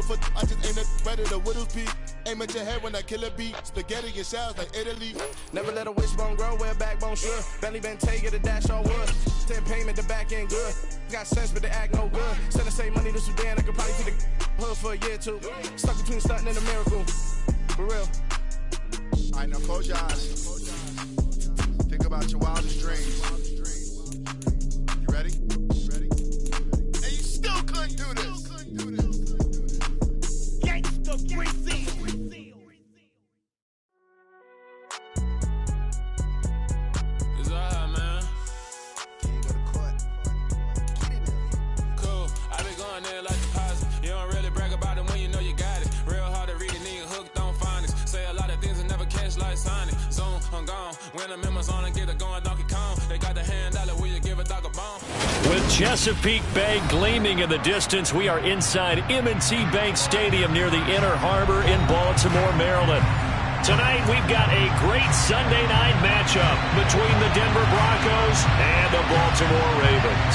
for I just ain't a better the widow's peak. Aim at your head when I kill a beat. Spaghetti and shells like Italy. Never let a wishbone grow where a backbone should. Bentley Bentay, get a dash on wood. 10 payment, the back end good. Got sense, but the act no good. Send the same money to Sudan, I could probably see the hood for a year or two. Stuck between stunting and a miracle. For real. All right, now close your eyes. Think about your wildest dreams. You ready? And you still couldn't do this. Gangsta Brazil. It's all right, man. Can't go to court. Cool. I been going there like deposit. You don't really brag about it when you know you got it. Real hard to read a nigga hooked on phonics. Say a lot of things and never catch like Sonic. Zone, I'm gone. When I'm in my zone and get it going Donkey Kong. They got the hand dollar, will you give a dog a bone? With Chesapeake Bay gleaming in the distance, we are inside M&T Bank Stadium near the Inner Harbor in Baltimore, Maryland. Tonight, we've got a great Sunday night matchup between the Denver Broncos and the Baltimore Ravens.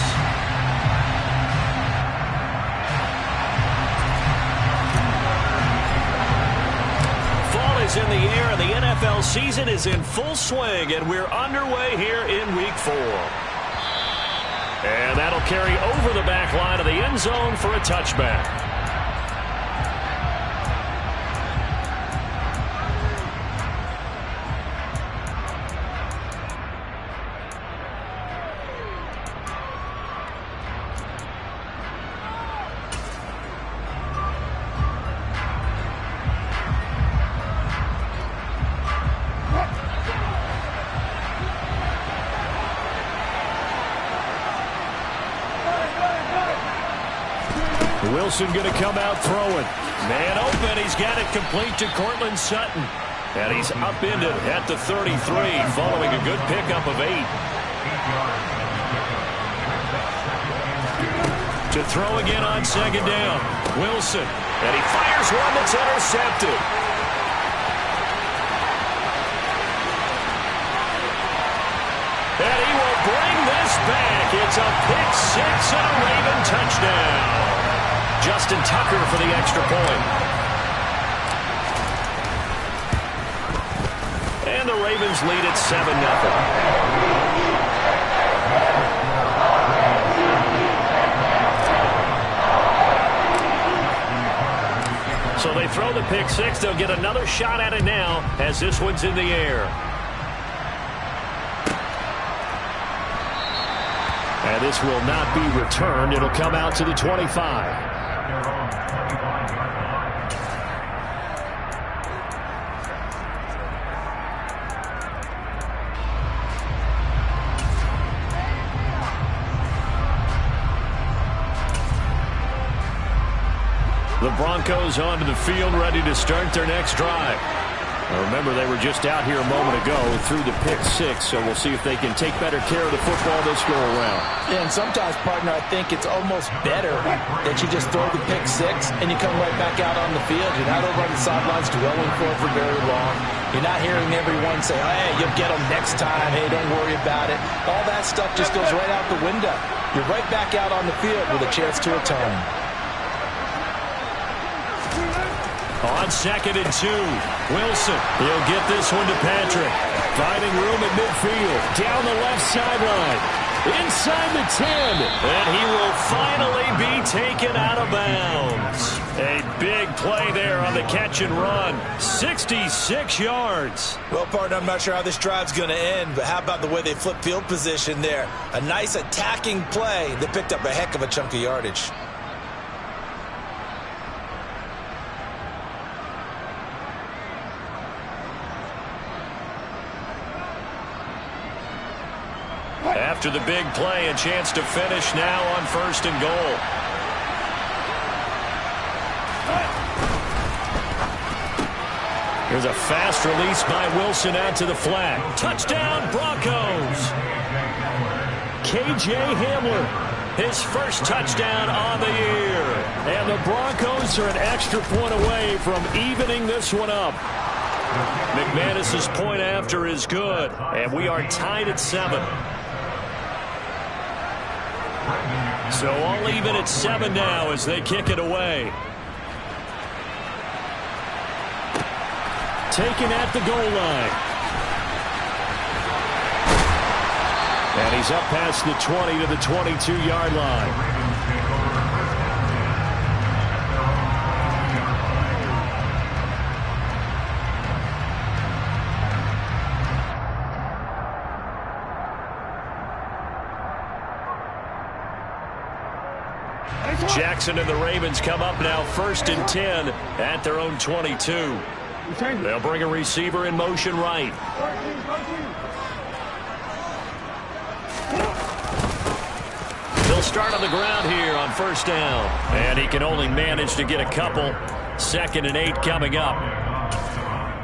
Fall is in the air, and the NFL season is in full swing, and we're underway here in Week 4. And that'll carry over the back line of the end zone for a touchback. Wilson going to come out throwing. Man open. He's got it complete to Cortland Sutton. And he's upended at the 33 following a good pickup of 8. To throw again on second down. Wilson. And he fires one that's intercepted. And he will bring this back. It's a pick 6 and a Raven touchdown. Justin Tucker for the extra point. And the Ravens lead at 7-0. So they throw the pick 6. They'll get another shot at it now as this one's in the air. And this will not be returned. It'll come out to the 25. The Broncos onto the field, ready to start their next drive. Now remember, they were just out here a moment ago through the pick 6, so we'll see if they can take better care of the football this go around. Yeah, and sometimes, partner, I think it's almost better that you just throw the pick 6 and you come right back out on the field. You're not over on the sidelines dwelling for very long. You're not hearing everyone say, hey, you'll get them next time. Hey, don't worry about it. All that stuff just goes right out the window. You're right back out on the field with a chance to atone. On 2nd and 2, Wilson. He'll get this one to Patrick. Finding room at midfield. Down the left sideline. Inside the 10. And he will finally be taken out of bounds. A big play there on the catch and run. 66 yards. Well, partner, I'm not sure how this drive's going to end, but how about the way they flip field position there? A nice attacking play that picked up a heck of a chunk of yardage. After the big play, a chance to finish now on 1st and goal. Here's a fast release by Wilson out to the flat. Touchdown, Broncos! K.J. Hamler, his first touchdown on the year. And the Broncos are an extra point away from evening this one up. McManus's point after is good, and we are tied at 7. So all even at 7 now as they kick it away. taken at the goal line. And he's up past the 20 to the 22-yard line. Jackson and the Ravens come up now 1st and 10 at their own 22. They'll bring a receiver in motion right. He'll start on the ground here on 1st down. And he can only manage to get a couple. 2nd and 8 coming up.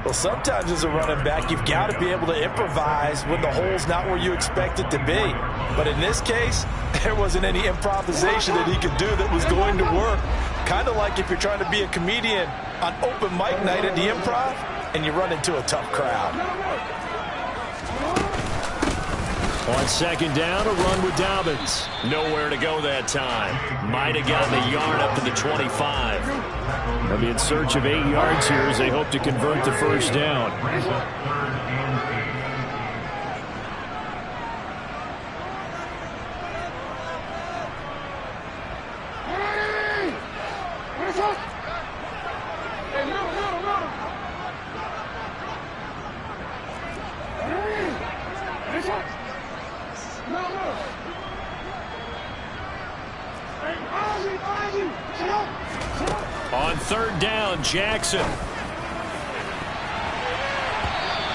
Well, sometimes as a running back, you've got to be able to improvise when the hole's not where you expect it to be. But in this case, there wasn't any improvisation that he could do that was going to work. Kind of like if you're trying to be a comedian on open mic night at the Improv and you run into a tough crowd. On 2nd down, a run with Dobbins. Nowhere to go that time. Might have gotten a yard up to the 25. They'll be in search of 8 yards here as they hope to convert the 1st down. On 3rd down, Jackson.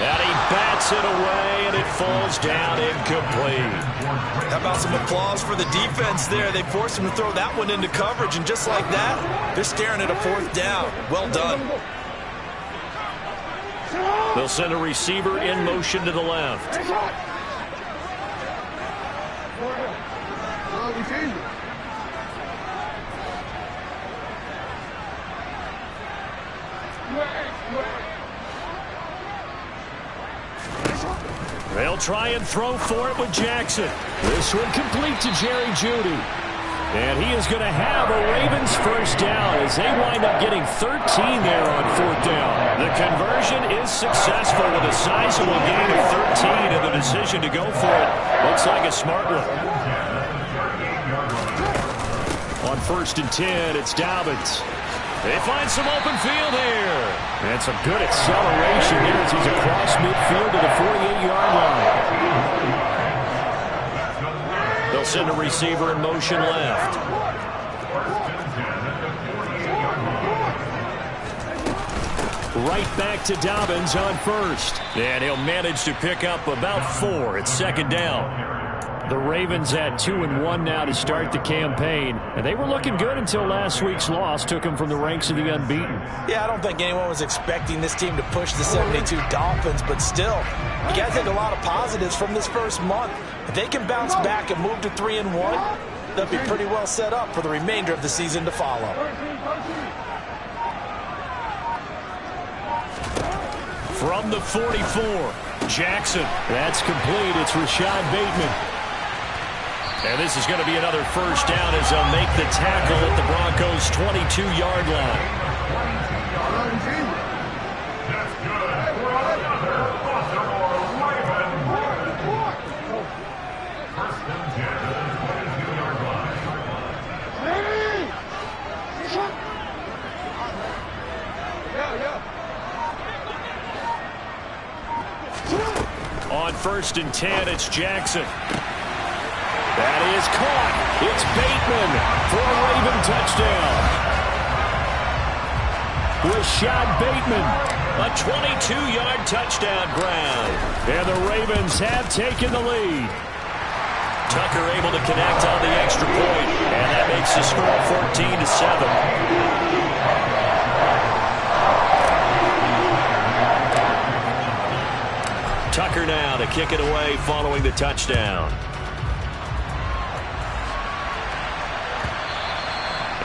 And he bats it away, and it falls down incomplete. How about some applause for the defense there? They forced him to throw that one into coverage, and just like that, they're staring at a 4th down. Well done. They'll send a receiver in motion to the left. They'll try and throw for it with Jackson. This one complete to Jerry Jeudy. And he is going to have a Ravens 1st down as they wind up getting 13 there on 4th down. The conversion is successful with a sizable gain of 13, and the decision to go for it looks like a smart one. On 1st and 10, it's Dobbins. They find some open field here. And some good acceleration here as he's across midfield to the 48-yard line. They'll send a receiver in motion left. Right back to Dobbins on 1st. And he'll manage to pick up about 4 at 2nd down. The Ravens at 2-1 now to start the campaign. And they were looking good until last week's loss took them from the ranks of the unbeaten. Yeah, I don't think anyone was expecting this team to push the 72 Dolphins, but still, you got to take a lot of positives from this first month. If they can bounce back and move to 3-1, they'll be pretty well set up for the remainder of the season to follow. From the 44, Jackson. That's complete. It's Rashad Bateman. And this is going to be another 1st down as they'll make the tackle at the Broncos' 22-yard line. On 1st and 10, it's Jackson. That is caught. It's Bateman for a Raven touchdown. Rashad Bateman, a 22-yard touchdown grab. And the Ravens have taken the lead. Tucker able to connect on the extra point, and that makes the score 14-7. Tucker now to kick it away following the touchdown.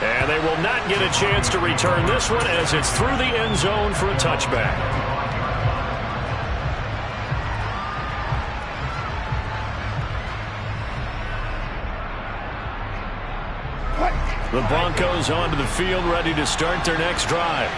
And they will not get a chance to return this one as it's through the end zone for a touchback. The Broncos onto the field ready to start their next drive.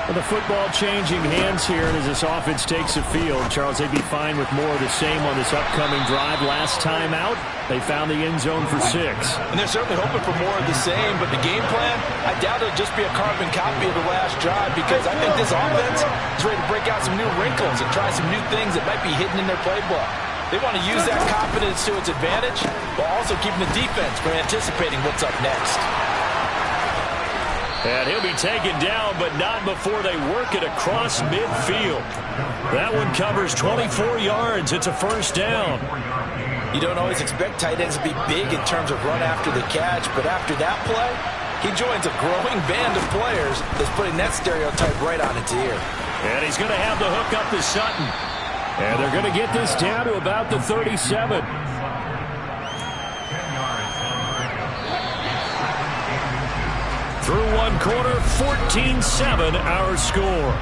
Well, the football changing hands here, and as this offense takes the field, Charles, they'd be fine with more of the same on this upcoming drive. Last time out, they found the end zone for 6. And they're certainly hoping for more of the same, but the game plan, I doubt it'll just be a carbon copy of the last drive, because I think this offense is ready to break out some new wrinkles and try some new things that might be hidden in their playbook. They want to use that confidence to its advantage, while also keeping the defense from anticipating what's up next. And he'll be taken down, but not before they work it across midfield. That one covers 24 yards. It's a first down. You don't always expect tight ends to be big in terms of run after the catch, but after that play, he joins a growing band of players that's putting that stereotype right on its ear. And he's going to have the hook up to Sutton. And they're going to get this down to about the 37. Through one quarter, 14-7 our score.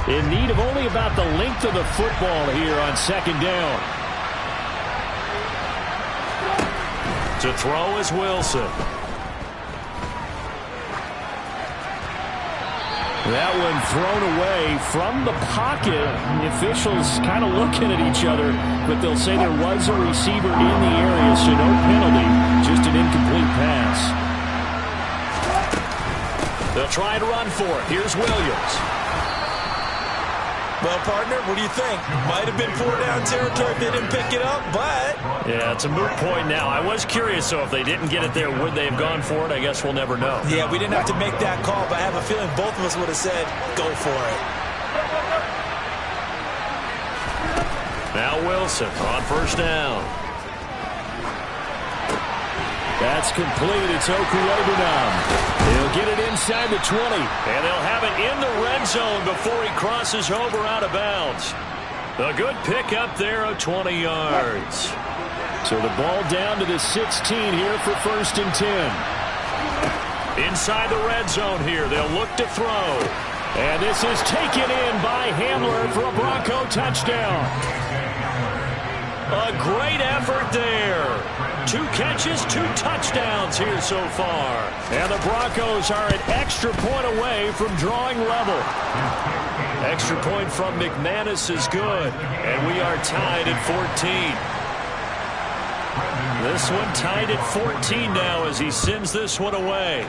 In need of only about the length of the football here on second down. To throw is Wilson. That one thrown away from the pocket. The officials kind of looking at each other, but they'll say there was a receiver in the area, so no penalty, just an incomplete pass. They'll try to run for it. Here's Williams. Well, partner, what do you think? Might have been 4-down territory if they didn't pick it up, but... Yeah, it's a moot point now. I was curious, so if they didn't get it there, would they have gone for it? I guess we'll never know. Yeah, we didn't have to make that call, but I have a feeling both of us would have said, go for it. Now Wilson on first down. That's complete. It's Okuegbunam. He'll get it inside the 20, and they'll have it in the red zone before he crosses over out of bounds. A good pickup there of 20 yards. So the ball down to the 16 here for 1st and 10. Inside the red zone here, they'll look to throw. And this is taken in by Hamler for a Bronco touchdown. A great effort there. 2 catches, 2 touchdowns here so far. And the Broncos are an extra point away from drawing level. Extra point from McManus is good. And we are tied at 14. This one tied at 14 now as he sends this one away.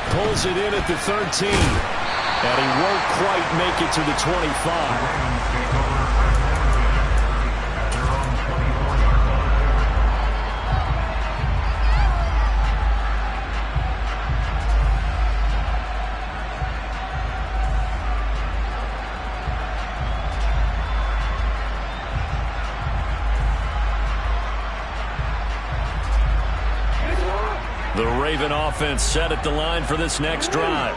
Pulls it in at the 13. And he won't quite make it to the 25. The Raven offense set at the line for this next drive.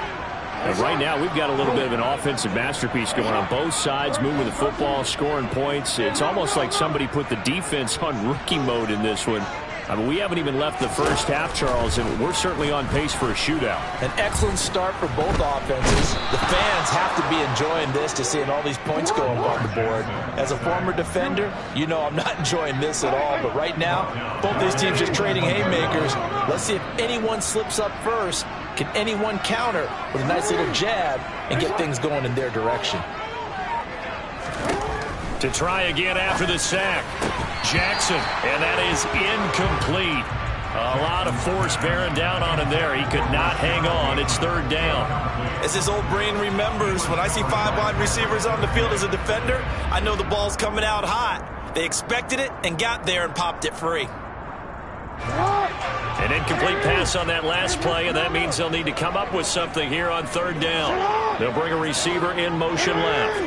And right now, we've got a little bit of an offensive masterpiece going on both sides, moving the football, scoring points. It's almost like somebody put the defense on rookie mode in this one. I mean, we haven't even left the first half, Charles, and we're certainly on pace for a shootout. An excellent start for both offenses. The fans have to be enjoying this to seeing all these points go up on the board. As a former defender, you know I'm not enjoying this at all. But right now, both these teams just trading haymakers. Let's see if anyone slips up first. Can anyone counter with a nice little jab and get things going in their direction? To try again after the sack. Jackson, and that is incomplete. A lot of force bearing down on him there. He could not hang on. It's 3rd down. As his old brain remembers, when I see 5 wide receivers on the field as a defender, I know the ball's coming out hot. They expected it and got there and popped it free. An incomplete pass on that last play, and that means they'll need to come up with something here on 3rd down. They'll bring a receiver in motion left.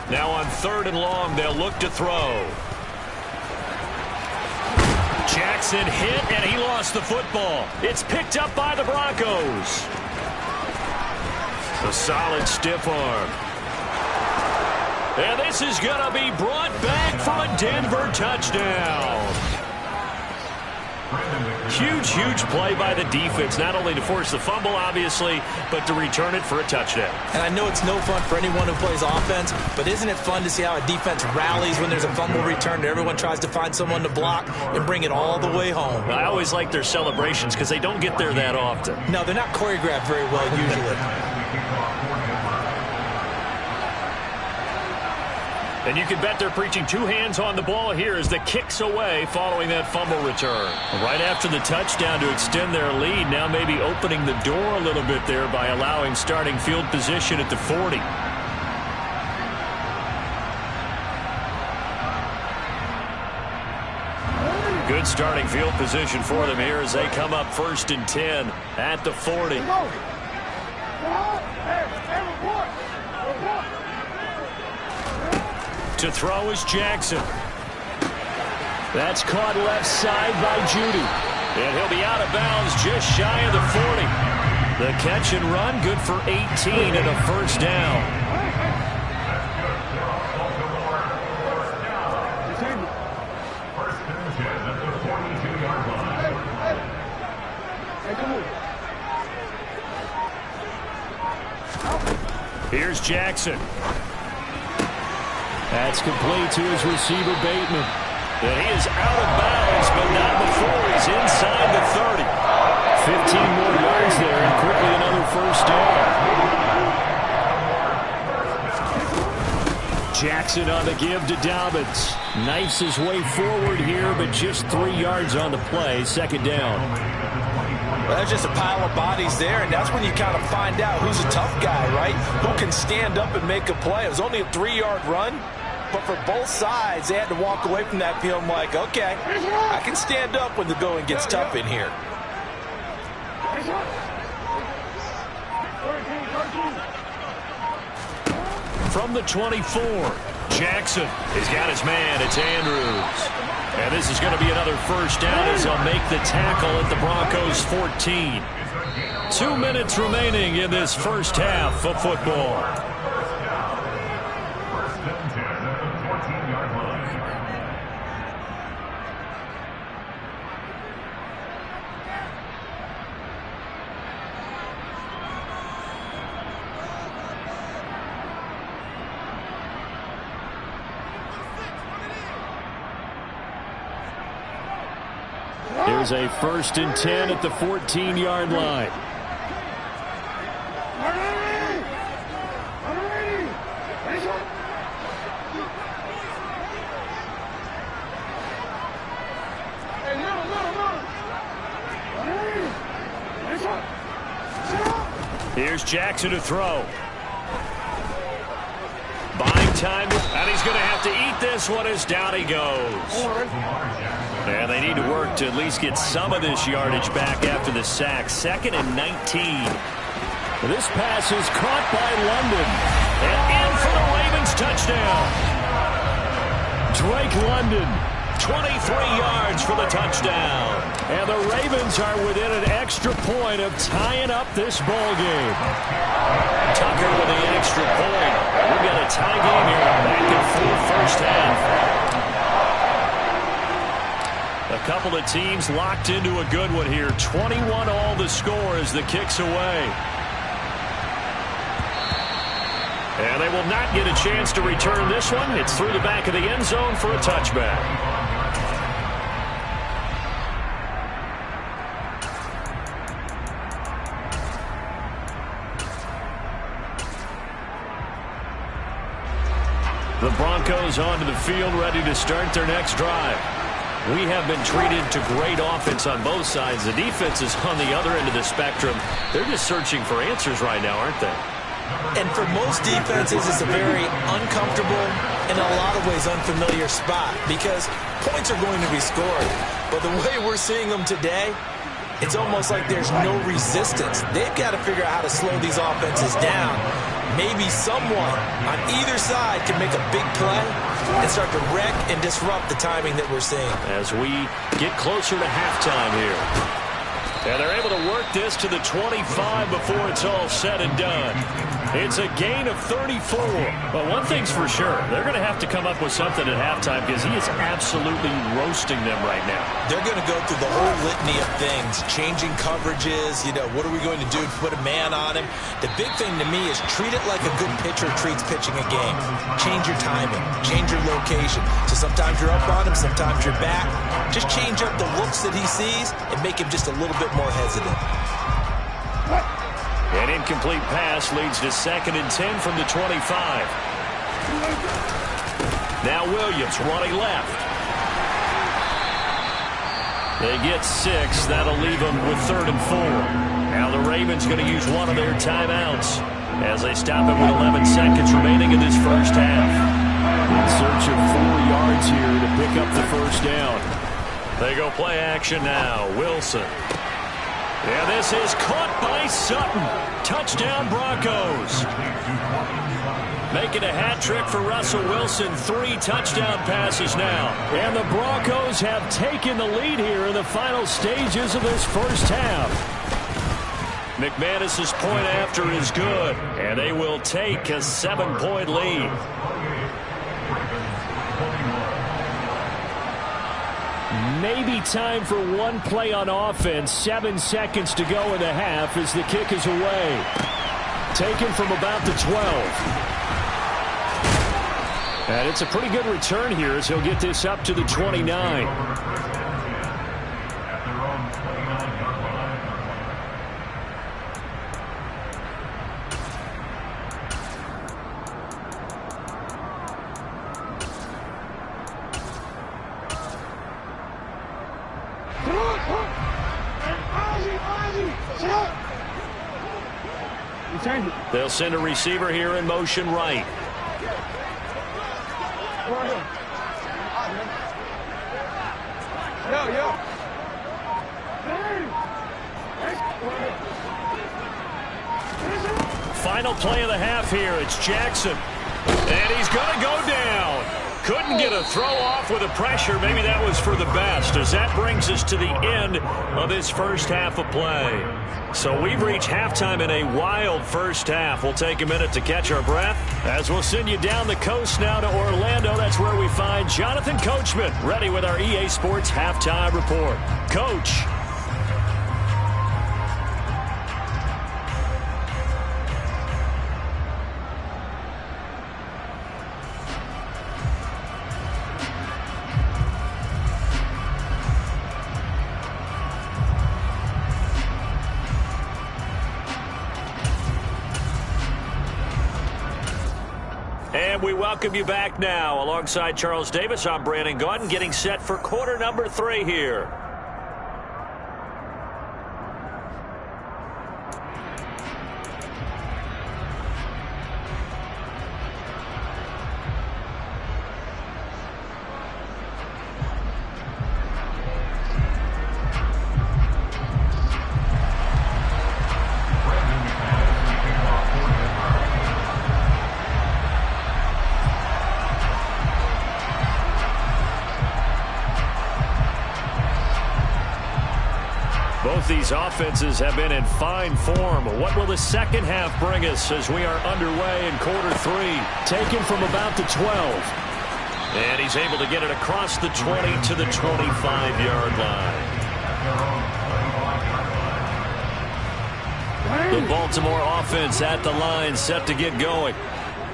Now on 3rd and long, they'll look to throw. Jackson hit, and he lost the football. It's picked up by the Broncos. A solid stiff arm. And this is going to be brought back for a Denver touchdown. Huge, huge play by the defense, not only to force the fumble, obviously, but to return it for a touchdown. And I know it's no fun for anyone who plays offense, but isn't it fun to see how a defense rallies when there's a fumble return and everyone tries to find someone to block and bring it all the way home? I always like their celebrations because they don't get there that often. No, they're not choreographed very well usually. And you can bet they're preaching 2 hands on the ball here as the kick's away following that fumble return. Right after the touchdown to extend their lead, now maybe opening the door a little bit there by allowing starting field position at the 40. Good starting field position for them here as they come up 1st and 10 at the 40. To throw is Jackson. That's caught left side by Judy. And he'll be out of bounds just shy of the 40. The catch and run good for 18 and a 1st down. Here's Jackson. That's complete to his receiver, Bateman. And he is out of bounds, but not before he's inside the 30. 15 more yards there, and quickly another 1st down. Jackson on the give to Dobbins. Knifes his way forward here, but just 3 yards on the play. 2nd down. Well, there's just a pile of bodies there, and that's when you kind of find out who's a tough guy, right? Who can stand up and make a play. It was only a 3-yard run, but for both sides, they had to walk away from that feeling like, okay, I can stand up when the going gets tough in here. From the 24, Jackson has got his man. It's Andrews. And this is going to be another 1st down as they'll make the tackle at the Broncos' 14. 2 minutes remaining in this 1st half of football. Here's a 1st and 10 at the 14-yard line. Here's Jackson to throw. Buying time, and he's going to have to eat this one as down he goes. And they need to work to at least get some of this yardage back after the sack. 2nd and 19. This pass is caught by London. And in for the Ravens touchdown. Drake London, 23 yards for the touchdown. And the Ravens are within an extra point of tying up this ball game. Tucker with the extra point. We've got a tie game here. Back and forth 1st half. A couple of teams locked into a good one here. 21 all the score as the kick's away. And they will not get a chance to return this one. It's through the back of the end zone for a touchback. The Broncos onto the field, ready to start their next drive. We have been treated to great offense on both sides. The defense is on the other end of the spectrum. They're just searching for answers right now, aren't they? And for most defenses, it's a very uncomfortable and in a lot of ways unfamiliar spot because points are going to be scored. But the way we're seeing them today, it's almost like there's no resistance. They've got to figure out how to slow these offenses down. Maybe someone on either side can make a big play and start to wreck and disrupt the timing that we're seeing. As we get closer to halftime here. And they're able to work this to the 25 before it's all said and done. It's a gain of 34. But one thing's for sure, they're going to have to come up with something at halftime because he is absolutely roasting them right now. They're going to go through the whole litany of things, changing coverages, what are we going to do to put a man on him? The big thing to me is treat it like a good pitcher treats pitching a game. Change your timing, change your location. So sometimes you're up on him, sometimes you're back. Just change up the looks that he sees and make him just a little bit more hesitant. An incomplete pass leads to 2nd and 10 from the 25. Now Williams running left. They get 6. That'll leave them with 3rd and 4. Now the Ravens going to use one of their timeouts as they stop it with 11 seconds remaining in this first half. In search of 4 yards here to pick up the first down. They go play action now. Wilson. And this is caught by Sutton. Touchdown Broncos. Making a hat trick for Russell Wilson. 3 touchdown passes now. And the Broncos have taken the lead here in the final stages of this first half. McManus's point after is good. And they will take a 7-point lead. Maybe time for one play on offense. 7 seconds to go in the half as the kick is away. Taken from about the 12. And it's a pretty good return here as he'll get this up to the 29. They'll send a receiver here in motion right. Final play of the half here. It's Jackson. And he's going to go down. Couldn't get a throw off with the pressure. Maybe that was for the best, as that brings us to the end of this first half of play. So we've reached halftime in a wild first half. We'll take a minute to catch our breath as we'll send you down the coast now to Orlando. That's where we find Jonathan Coachman ready with our EA Sports Halftime Report. Coach. And we welcome you back now. Alongside Charles Davis, I'm Brandon Gaudin, getting set for quarter number 3 here. Both these offenses have been in fine form. What will the second half bring us as we are underway in quarter 3? Taken from about the 12. And he's able to get it across the 20 to the 25-yard line. The Baltimore offense at the line, set to get going.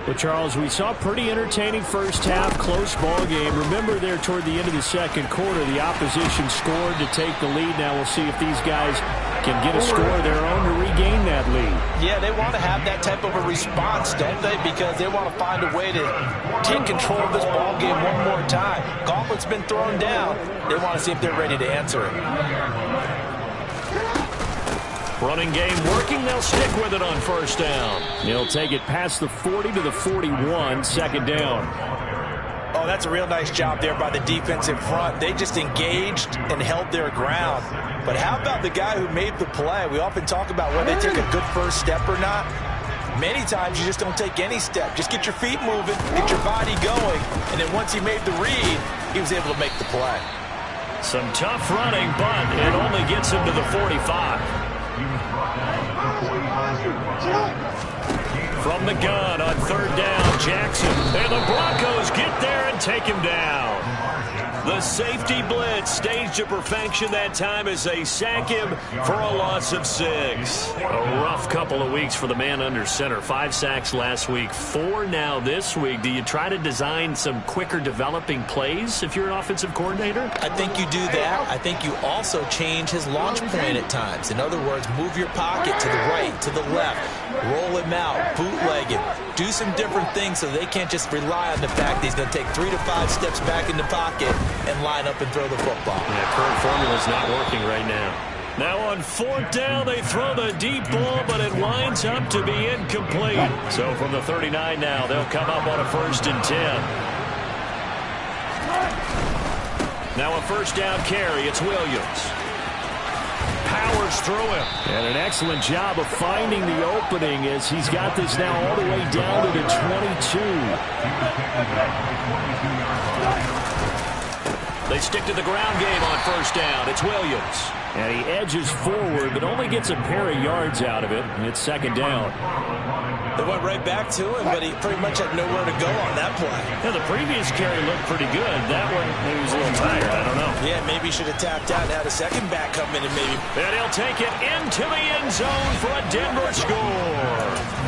Well, Charles, we saw a pretty entertaining first half, close ball game. Remember there toward the end of the second quarter, the opposition scored to take the lead. Now we'll see if these guys can get a score of their own to regain that lead. Yeah, they want to have that type of a response, don't they? Because they want to find a way to take control of this ball game one more time. Gauntlet's been thrown down. They want to see if they're ready to answer it. Running game working. They'll stick with it on first down. He'll take it past the 40 to the 41. Second down. Oh, that's a real nice job there by the defensive front. They just engaged and held their ground. But how about the guy who made the play? We often talk about whether they take a good first step or not. Many times you just don't take any step. Just get your feet moving, get your body going, and then once he made the read, he was able to make the play. Some tough running, but it only gets him to the 45. From the gun on third down, Jackson. And the Broncos get there and take him down. The safety blitz staged to perfection that time as they sack him for a loss of 6. A rough couple of weeks for the man under center. 5 sacks last week, 4 now this week. Do you try to design some quicker developing plays if you're an offensive coordinator? I think you do that. I think you also change his launch point at times. In other words, move your pocket to the right, to the left, roll him out, bootleg him. Do some different things so they can't just rely on the fact that he's going to take 3 to 5 steps back in the pocket and line up and throw the football. Yeah, current formula's not working right now. Now on fourth down, they throw the deep ball, but it winds up to be incomplete. So from the 39 now, they'll come up on a 1st and 10. Now a first down carry. It's Williams. Powers through him. And an excellent job of finding the opening as he's got this now all the way down to the 22. They stick to the ground game on first down. It's Williams. And he edges forward, but only gets a pair of yards out of it. And it's 2nd down. They went right back to him, but he pretty much had nowhere to go on that play. Yeah, the previous carry looked pretty good. That one, maybe he was a little tired. I don't know. Yeah, maybe he should have tapped out and had a second back come in and maybe. And he'll take it into the end zone for a Denver score.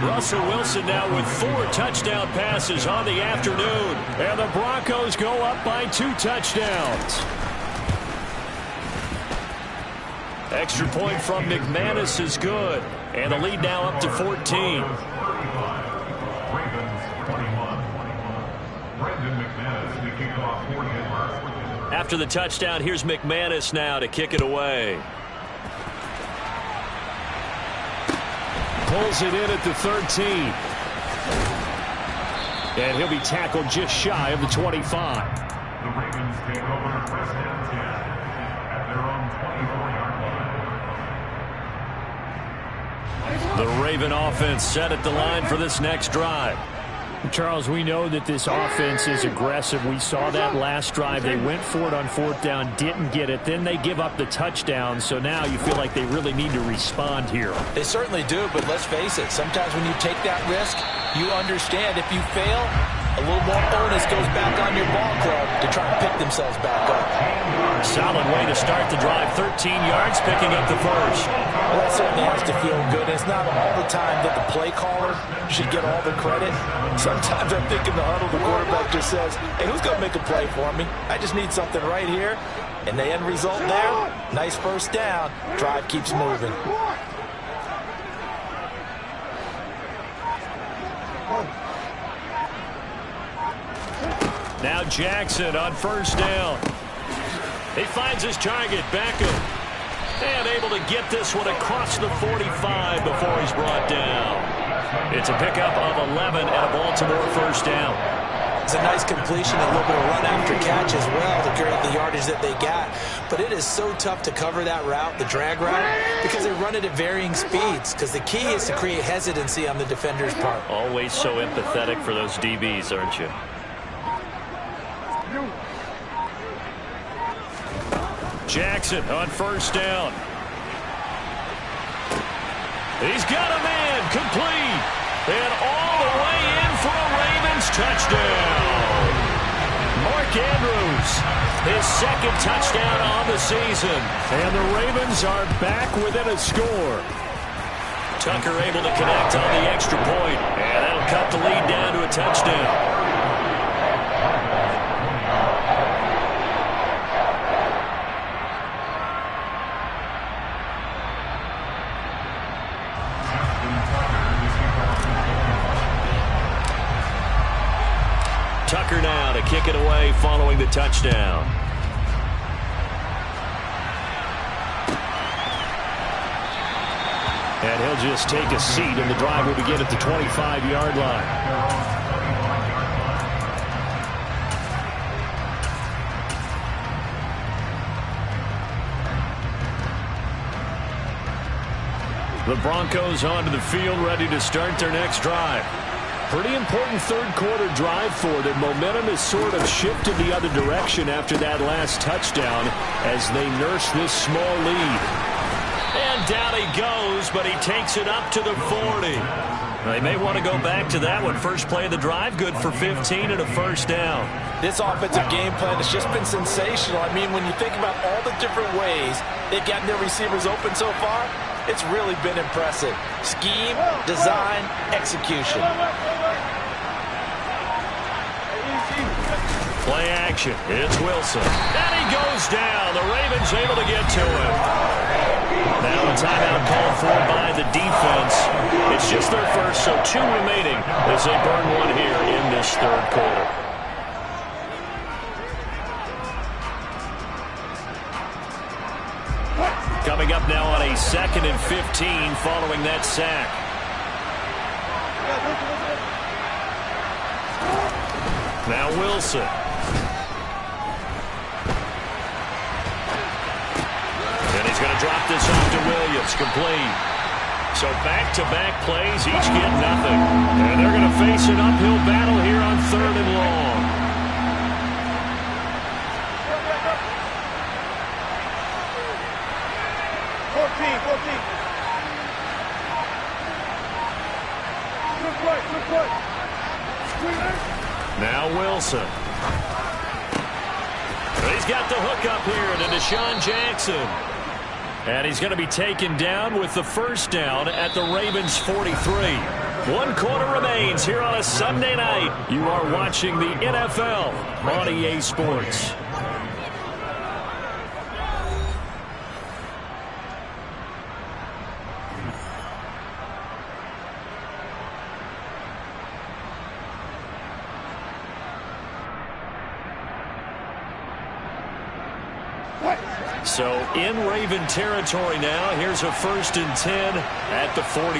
Russell Wilson now with 4 touchdown passes on the afternoon. And the Broncos go up by 2 touchdowns. Extra point from McManus is good. And the lead now up to 14. After the touchdown, here's McManus now to kick it away. Pulls it in at the 13. And he'll be tackled just shy of the 25. The Ravens take over first and 10 at their own 24-yard line. The Raven offense set at the line for this next drive. Charles, we know that this offense is aggressive. We saw that last drive. They went for it on 4th down, didn't get it. Then they give up the touchdown. So now you feel like they really need to respond here. They certainly do, but let's face it. Sometimes when you take that risk, you understand if you fail, a little more onus goes back on your ball club to try and pick themselves back up. Solid way to start the drive. 13 yards, picking up the first. Well, that certainly has to feel good. It's not all the time that the play caller should get all the credit. Sometimes I think in the huddle, the quarterback just says, hey, who's going to make a play for me? I just need something right here. And the end result there, nice first down. Drive keeps moving. Now Jackson on first down. He finds his target, Beckham. And able to get this one across the 45 before he's brought down. It's a pickup of 11 and a Baltimore first down. It's a nice completion, a little bit of run after catch as well to create the yardage that they got. But it is so tough to cover that route, the drag route, because they run it at varying speeds. Because the key is to create hesitancy on the defender's part. Always so empathetic for those DBs, aren't you? Jackson on first down. He's got a man complete. And all the way in for a Ravens touchdown. Mark Andrews, his 2nd touchdown on the season. And the Ravens are back within a score. Tucker able to connect on the extra point. And that'll cut the lead down to a touchdown. Tucker now to kick it away following the touchdown. And he'll just take a seat, and the drive will begin at the 25-yard line. The Broncos onto the field, ready to start their next drive. Pretty important third-quarter drive for them. Momentum has sort of shifted the other direction after that last touchdown as they nurse this small lead. And down he goes, but he takes it up to the 40. They may want to go back to that one. First play of the drive, good for 15 and a first down. This offensive game plan has just been sensational. I mean, when you think about all the different ways they've gotten their receivers open so far, it's really been impressive. Scheme, design, execution. Play action. It's Wilson. And he goes down. The Ravens able to get to him. Now a timeout called for by the defense. It's just their first, so 2 remaining as they burn one here in this third quarter. Coming up now on a 2nd and 15 following that sack. Now Wilson. And he's going to drop this off to Williams. Complete. So back-to-back plays, each get nothing. And they're going to face an uphill battle here on 3rd and long. Now Wilson. He's got the hook up here to Deshaun Jackson. And he's going to be taken down with the first down at the Ravens 43. 1 quarter remains here on a Sunday night. You are watching the NFL on EA Sports. So in Raven territory now. Here's a 1st and 10 at the 43.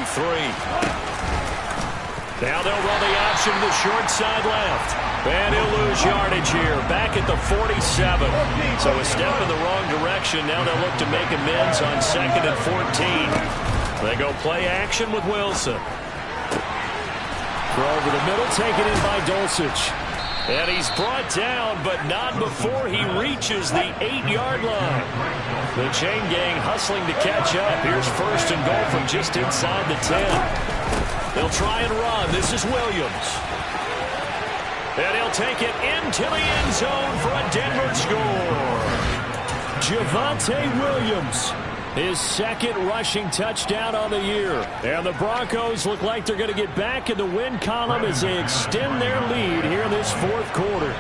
Now they'll run the option to the short side left. And he'll lose yardage here. Back at the 47. So a step in the wrong direction. Now they'll look to make amends on 2nd and 14. They go play action with Wilson. Throw over the middle, taken in by Dulcich. And he's brought down, but not before he reaches the 8-yard line. The chain gang hustling to catch up. Here's 1st and goal from just inside the 10. They'll try and run. This is Williams. And he'll take it into the end zone for a Denver score. Javonte Williams. His 2nd rushing touchdown on the year. And the Broncos look like they're going to get back in the win column as they extend their lead here in this 4th quarter.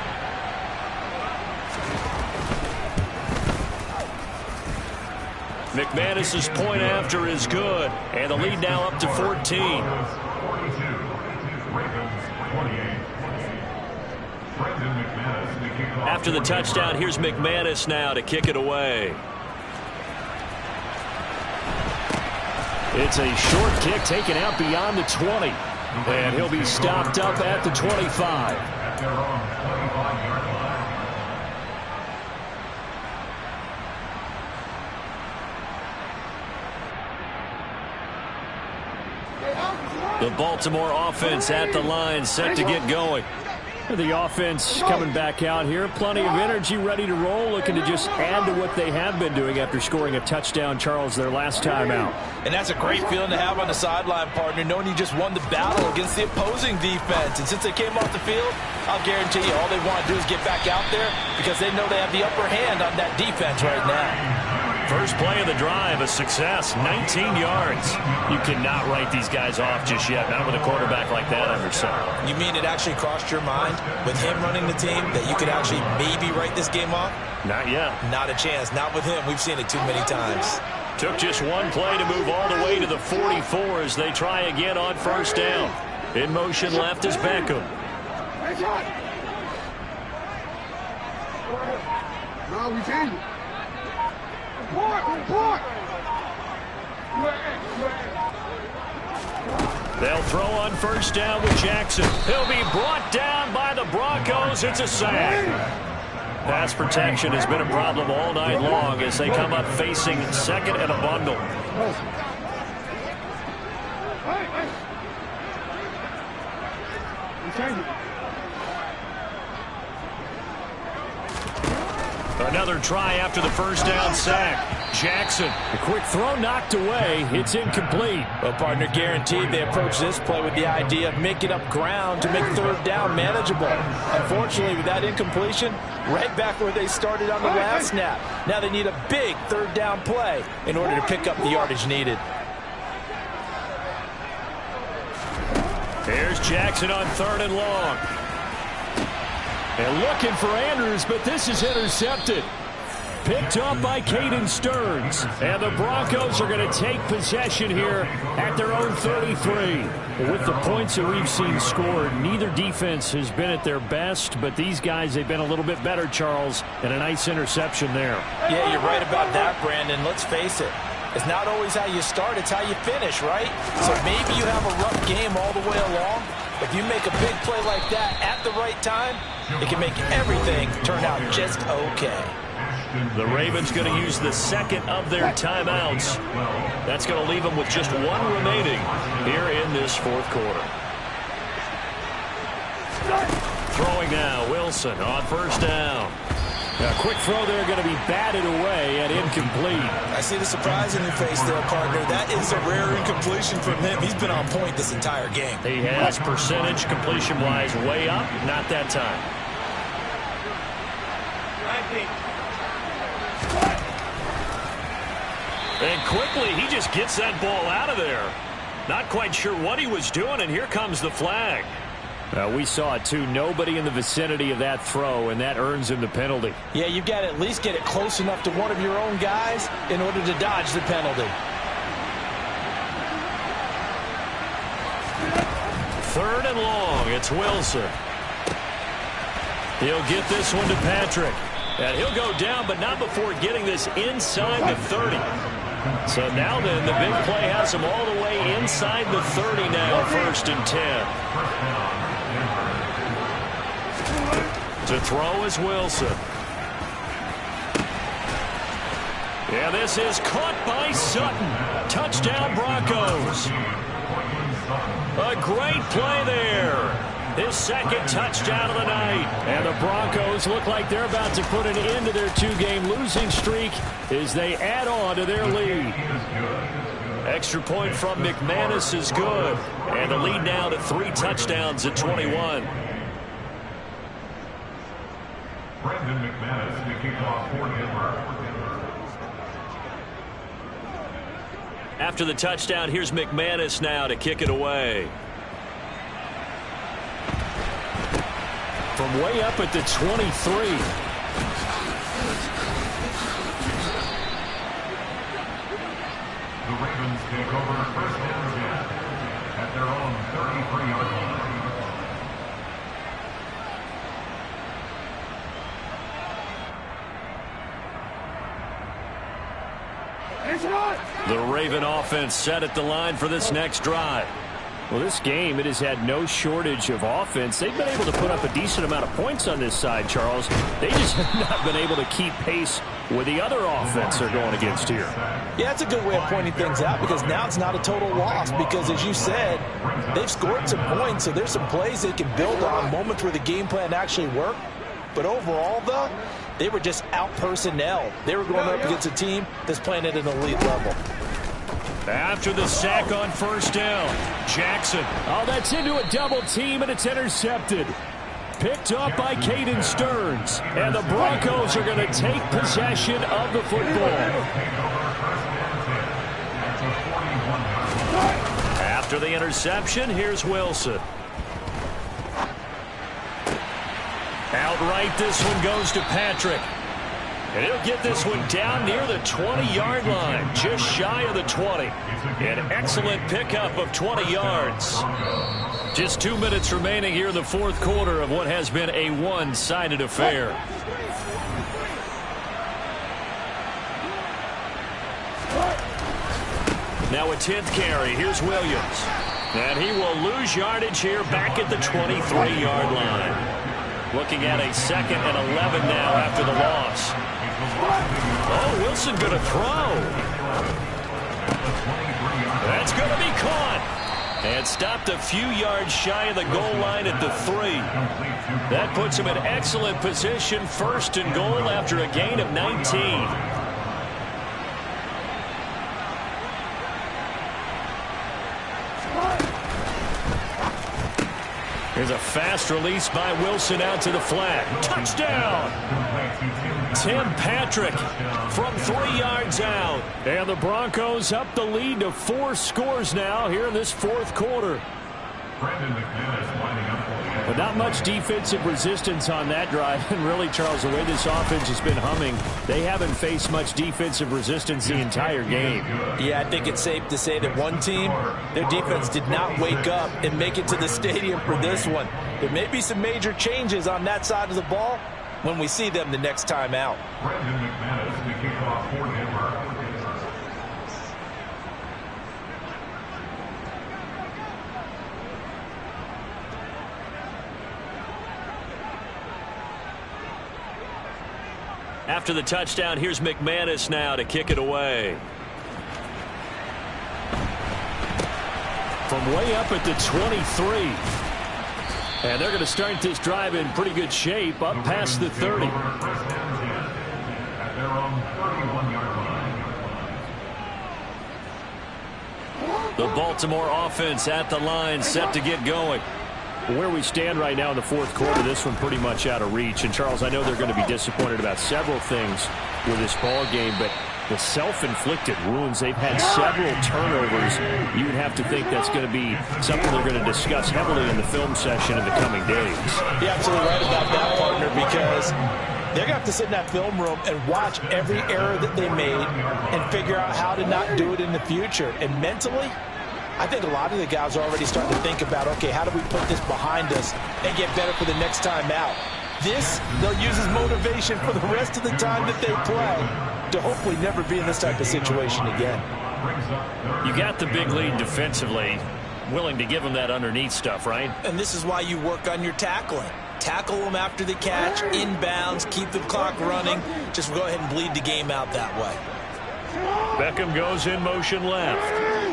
McManus's point after is good. And the lead now up to 14. After the touchdown, here's McManus now to kick it away. It's a short kick taken out beyond the 20. And he'll be stopped up at the 25. The Baltimore offense at the line, set to get going. The offense coming back out here. Plenty of energy, ready to roll, looking to just add to what they have been doing after scoring a touchdown, Charles, their last time out. And that's a great feeling to have on the sideline, partner, knowing you just won the battle against the opposing defense. And since they came off the field, I'll guarantee you all they want to do is get back out there because they know they have the upper hand on that defense right now. First play of the drive, a success, 19 yards. You cannot write these guys off just yet, not with a quarterback like that under center. You mean it actually crossed your mind with him running the team that you could actually maybe write this game off? Not yet. Not a chance. Not with him. We've seen it too many times. Took just one play to move all the way to the 44 as they try again on 1st down. In motion left is Beckham. No, we change it. They'll throw on 1st down with Jackson. He'll be brought down by the Broncos. It's a sack. Pass protection has been a problem all night long as they come up facing 2nd and a bundle. We change it. Another try after the first down sack. Jackson, a quick throw knocked away. It's incomplete. Well, partner, guaranteed they approach this play with the idea of making up ground to make third down manageable. Unfortunately, with that incompletion, right back where they started on the last snap. Now they need a big third down play in order to pick up the yardage needed. Here's Jackson on 3rd and long. And looking for Andrews, but this is intercepted. Picked up by Caden Stearns. And the Broncos are going to take possession here at their own 33. With the points that we've seen scored, neither defense has been at their best, but these guys, they've been a little bit better, Charles, and a nice interception there. Yeah, you're right about that, Brandon. Let's face it. It's not always how you start, it's how you finish, right? So maybe you have a rough game all the way along. If you make a big play like that at the right time, it can make everything turn out just okay. The Ravens going to use the second of their timeouts. That's going to leave them with just one remaining here in this fourth quarter. Throwing now, Wilson on first down. A quick throw there going to be batted away and incomplete. I see the surprise in your face there, partner. That is a rare incompletion from him. He's been on point this entire game. He has percentage completion-wise way up. Not that time. And quickly, he just gets that ball out of there. Not quite sure what he was doing, and here comes the flag. We saw it, too. Nobody in the vicinity of that throw, and that earns him the penalty. Yeah, you've got to at least get it close enough to one of your own guys in order to dodge the penalty. 3rd and long. It's Wilson. He'll get this one to Patrick. And he'll go down, but not before getting this inside the 30. So now then, the big play has him all the way inside the 30 now, 1st and 10. To throw is Wilson. Yeah, this is caught by Sutton. Touchdown, Broncos. A great play there. His second touchdown of the night. And the Broncos look like they're about to put an end to their 2-game losing streak as they add on to their lead. Extra point from McManus is good. And the lead now to 3 touchdowns at 21. Brendan McManus to kick off for Denver. After the touchdown, here's McManus now to kick it away. From way up at the 23. The Ravens take over 1st and 10 at their own 33-yard line. The Raven offense set at the line for this next drive. Well, this game, it has had no shortage of offense. They've been able to put up a decent amount of points on this side, Charles. They just have not been able to keep pace with the other offense they're going against here. Yeah, that's a good way of pointing things out because now it's not a total loss because, as you said, they've scored some points, so there's some plays they can build on, moments where the game plan actually worked. But overall, though, they were just out-personnel. They were going up against a team that's playing at an elite level. After the sack on first down, Jackson. Oh, that's into a double team, and it's intercepted. Picked up by Caden Stearns. And the Broncos are going to take possession of the football. After the interception, here's Wilson. Outright, this one goes to Patrick. And he'll get this one down near the 20-yard line, just shy of the 20. An excellent pickup of 20 yards. Just 2 minutes remaining here in the fourth quarter of what has been a one-sided affair. Now a 10th carry. Here's Williams. And he will lose yardage here back at the 23-yard line. Looking at a 2nd and 11 now after the loss. Oh, Wilson going to throw. That's going to be caught. And stopped a few yards shy of the goal line at the 3. That puts him in excellent position, 1st and goal after a gain of 19. Here's a fast release by Wilson out to the flat. Touchdown! Tim Patrick from 3 yards out. And the Broncos up the lead to 4 scores now here in this 4th quarter. But not much defensive resistance on that drive. And really, Charles, the way this offense has been humming, they haven't faced much defensive resistance the entire game. Yeah, I think it's safe to say that one team, their defense did not wake up and make it to the stadium for this one. There may be some major changes on that side of the ball when we see them the next time out. After the touchdown, here's McManus now to kick it away. From way up at the 23. And they're going to start this drive in pretty good shape, up past the 30. The Baltimore offense at the line, set to get going. Where we stand right now in the 4th quarter, this one pretty much out of reach. And, Charles, I know they're going to be disappointed about several things with this ball game, but the self-inflicted wounds, they've had several turnovers. You would have to think that's going to be something they're going to discuss heavily in the film session in the coming days. You're absolutely right about that, partner, because they're going to have to sit in that film room and watch every error that they made and figure out how to not do it in the future. And mentally, I think a lot of the guys are already starting to think about, okay, how do we put this behind us and get better for the next time out? This, they'll use as motivation for the rest of the time that they play to hopefully never be in this type of situation again. You got the big lead defensively, willing to give them that underneath stuff, right? And this is why you work on your tackling. Tackle them after the catch, inbounds, keep the clock running. Just go ahead and bleed the game out that way. Beckham goes in motion left.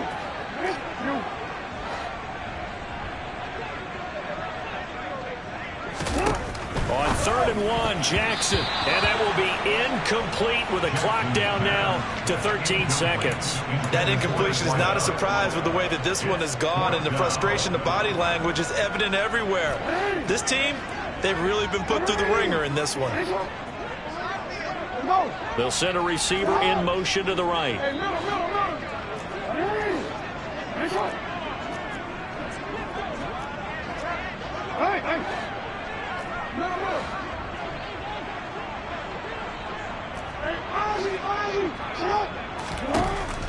On 3rd and 1, Jackson. And that will be incomplete with a clock down now to 13 seconds. That incompletion is not a surprise with the way that this one has gone, and the frustration, the body language is evident everywhere. This team, they've really been put through the ringer in this one. They'll send a receiver in motion to the right.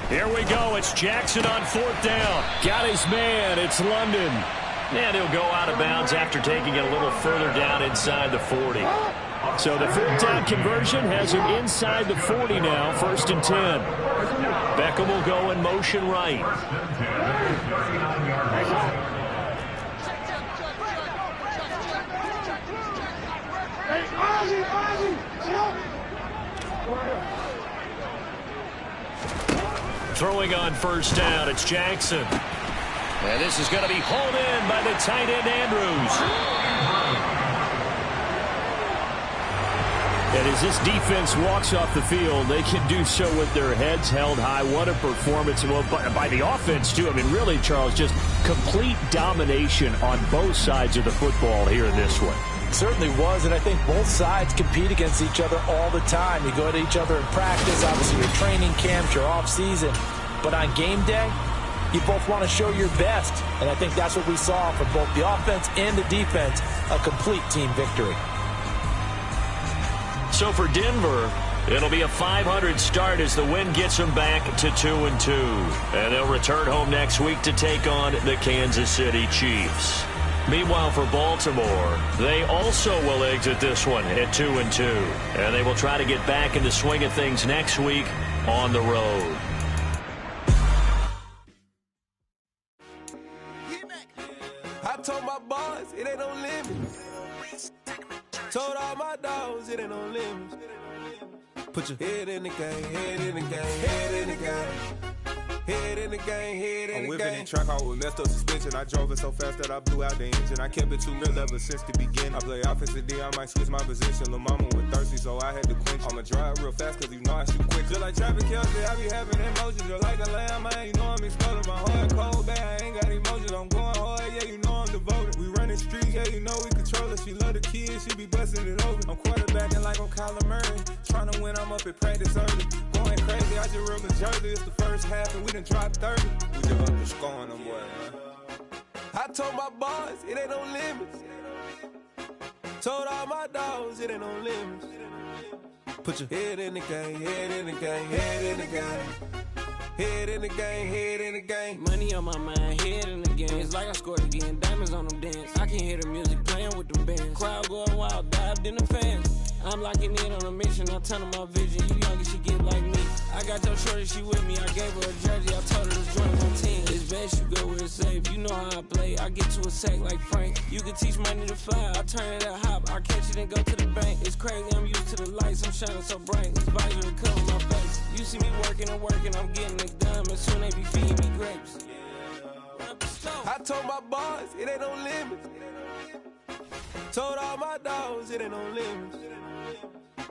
Here we go. It's Jackson on 4th down. Got his man. It's London. And he'll go out of bounds after taking it a little further down inside the 40. So the 4th down conversion has him inside the 40 now, 1st and 10. Beckham will go in motion right. Throwing on 1st down, it's Jackson. And this is going to be hauled in by the tight end, Andrews. And as this defense walks off the field, they can do so with their heads held high. What a performance. Well, by the offense, too. I mean, really, Charles, just complete domination on both sides of the football here in this one. Certainly was, and I think both sides compete against each other all the time. You go to each other in practice, obviously your training camps, your off-season. But on game day, you both want to show your best. And I think that's what we saw from both the offense and the defense, a complete team victory. So for Denver, it'll be a 500 start as the win gets them back to 2-2. And they'll return home next week to take on the Kansas City Chiefs. Meanwhile, for Baltimore, they also will exit this one at 2-2. And they will try to get back in the swing of things next week on the road. I told my boys it ain't no limit. Told all my dogs it ain't no limit. Put your head in the game, head in the game, head in the game. Head in the game, head in the game. I'm whipping in track out with messed up suspension. I drove it so fast that I blew out the engine. I kept it too real ever since the beginning. I play offensive D, I might switch my position. Lil' mama was thirsty, so I had to quench. I'ma drive real fast, cause you know I shoot quick. Just like traffic Kelsey, I be having emotions. Just like a lamb, man, you know I'm exploding. My heart cold, bad, I ain't got emotions. I'm going hard, yeah, you know I'm devoted. We running streets, yeah, you know we control it. She love the kids, she be busting it over. I'm quarterbacking like I'm Kyler Murray. Trying to win, I'm up at practice early. Going crazy, I just real the jersey. It's the first half and we done dropped 30. We just up to scoring them, boy, man. I told my boys, it ain't no limits. Told all my dogs, it ain't no limits. Put your head in the game, head in the game, head in the game. Head in the game, head in the game. Money on my mind, head in the game. It's like I scored again, diamonds on them dance. I can hear the music playing with them bands. Crowd going wild, dived in the fans. I'm locking in on a mission, I'm turning my vision. You young and she get like me. I got your shorty, she with me. I gave her a jersey, I told her to join my team. It's best you go where it's safe. You know how I play. I get to a sack like Frank. You can teach money to fly. I turn it at hop. I catch it and go to the bank. It's crazy, I'm used to the lights. I'm shining so bright. This visor will cover my face. You see me working and working. I'm getting it done. But soon they be feeding me grapes. I told my boys, it ain't no limits. Told all my dogs, it ain't no limits.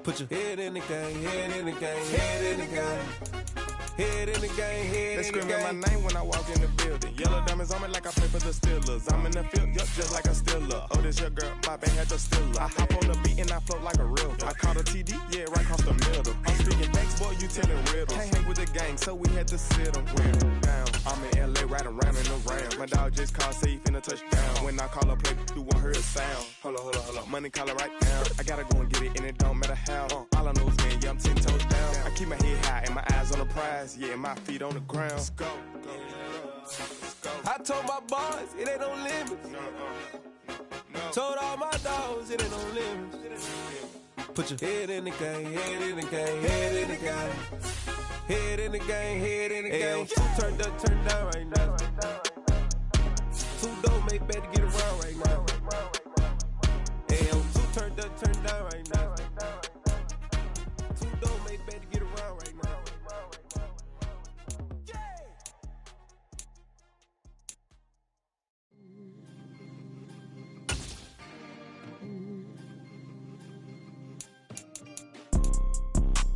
Put your head in the game, head in the game, head in the game. Head in the game, head in the game. They screaming my name when I walk in the building. Yellow diamonds on me like I play for the Steelers. I'm in the field, yup, just like a Steeler. Oh, this your girl, my band had the Steeler. I hop on the beat and I float like a river. I caught a TD, yeah, right across the middle. I'm speaking thanks, boy, you telling riddles. Can't hang with the gang, so we had to sit them down. I'm in LA, riding around in the Ram. My dog just called, say he finna touch down. When I call a play, you won't hear a sound. Hold up, money call it right down. I gotta go and get it, and it don't matter how. All I know is man, yeah, I'm 10 toes down. I keep my head high and my eyes on the prize. Yeah, and my feet on the ground. Let's go. I told my boys, it ain't no limits. Told all my dogs, it ain't no limits. Put your head in the game, head in the game, head in the game. Head in the game, head in the game. Turned up, turned down right now. Two dope make better get around right now. Two turned up, turned down right now. Two dope make better get around right now.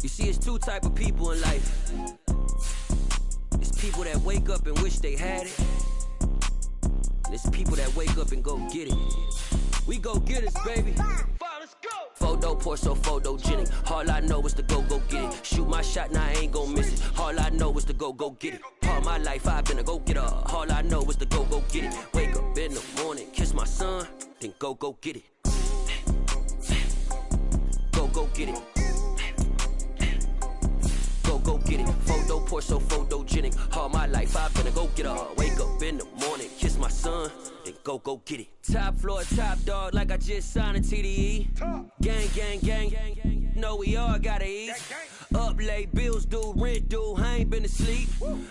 You see, it's two type of people in life. It's people that wake up and wish they had it. And it's people that wake up and go get it. We go get it, baby. Photo pour so photogenic. All I know is to go get it. Shoot my shot, now I ain't gon' miss it. All I know is to go get it. All my life I've been a go getter. All I know is to go get it. Wake up in the morning, kiss my son, then go get it. Go get it. Go get it. Photo pour so photogenic. All my life I've been a go getter. Wake up in the morning, kiss my son, then go get it. Top floor, top dog, like I just signed a TDE. Gang. Know we all gotta eat. Up late, bills due, rent due, I ain't been asleep.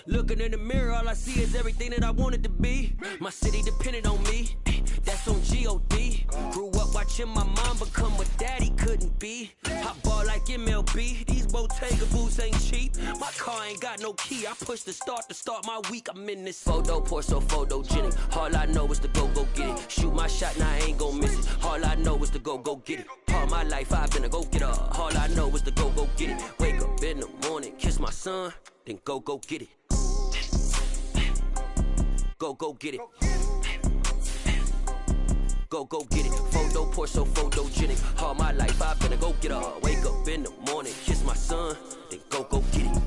Looking in the mirror, all I see is everything that I wanted to be. My city depended on me, that's on G.O.D. Grew up watching my mom become what daddy couldn't be. I ball like MLB, these Bottega boots ain't cheap. My car ain't got no key, I push the start to start my week. I'm in this photo pour so photogenic. All I know is to go get it. Shoot my shot, now I ain't gon' miss it. All I know is to go get it. All my life I've been a go getter. All I know is to go get it. Wake up in the morning, kiss my son, then go get it. Go get it. Go get it. Photo pour so photogenic. All my life I've been a go getter. Wake up in the morning, kiss my son, then go get it.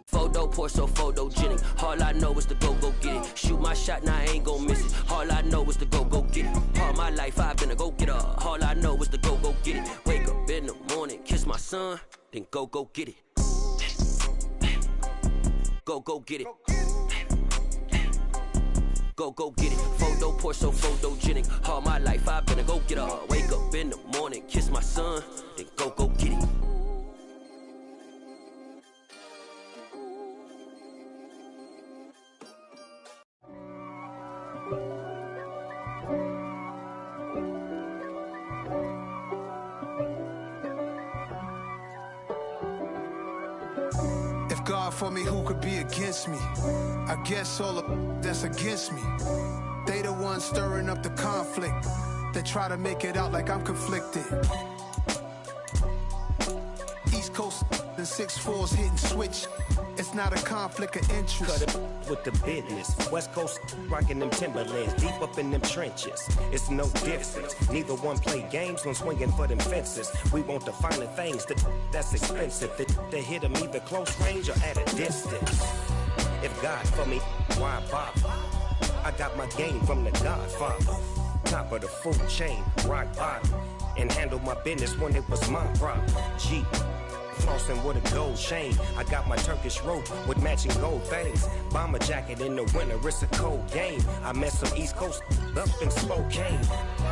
Photo pour so photogenic. All I know is to go get it. Shoot my shot, now I ain't gon' miss it. All I know is to go get it. All my life I've been a go getter. All I know is to go get it. Wake up in the morning, kiss my son, then go get it. Go get it. Go get it. photo, pour so photogenic. All my life I've been a go-getter. Wake up in the morning, kiss my son, then go get it. If God for me, who could be against me? I guess all of that's against me. They the ones stirring up the conflict. They try to make it out like I'm conflicted. East Coast, the 6'4s hitting switch. It's not a conflict of interest. Cut it with the business. West Coast rocking them Timberlands, deep up in them trenches. It's no difference. Neither one play games when swinging for them fences. We want the finer things that's expensive. To hit them either close range or at a distance. If God for me, why bother? I got my game from the Godfather. Top of the food chain, rock bottom. And handle my business when it was my problem. G. Flossing with a gold chain. I got my Turkish rope with matching gold things. Bomber jacket in the winter, it's a cold game. I met some East Coast up in Spokane.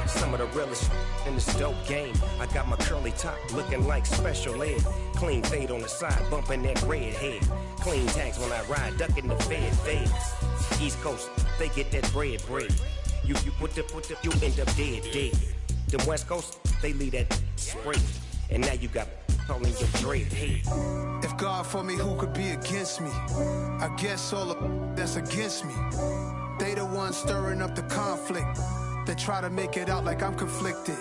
Some of the realest in this dope game. I got my curly top looking like special ed. Clean fade on the side, bumping that red head. Clean tags when I ride, ducking the feds. East Coast, they get that bread. You end up dead. Them West Coast, they leave that spray. And now you got all in your dread head. If God for me, who could be against me? I guess all of that's against me. They the ones stirring up the conflict. They try to make it out like I'm conflicted.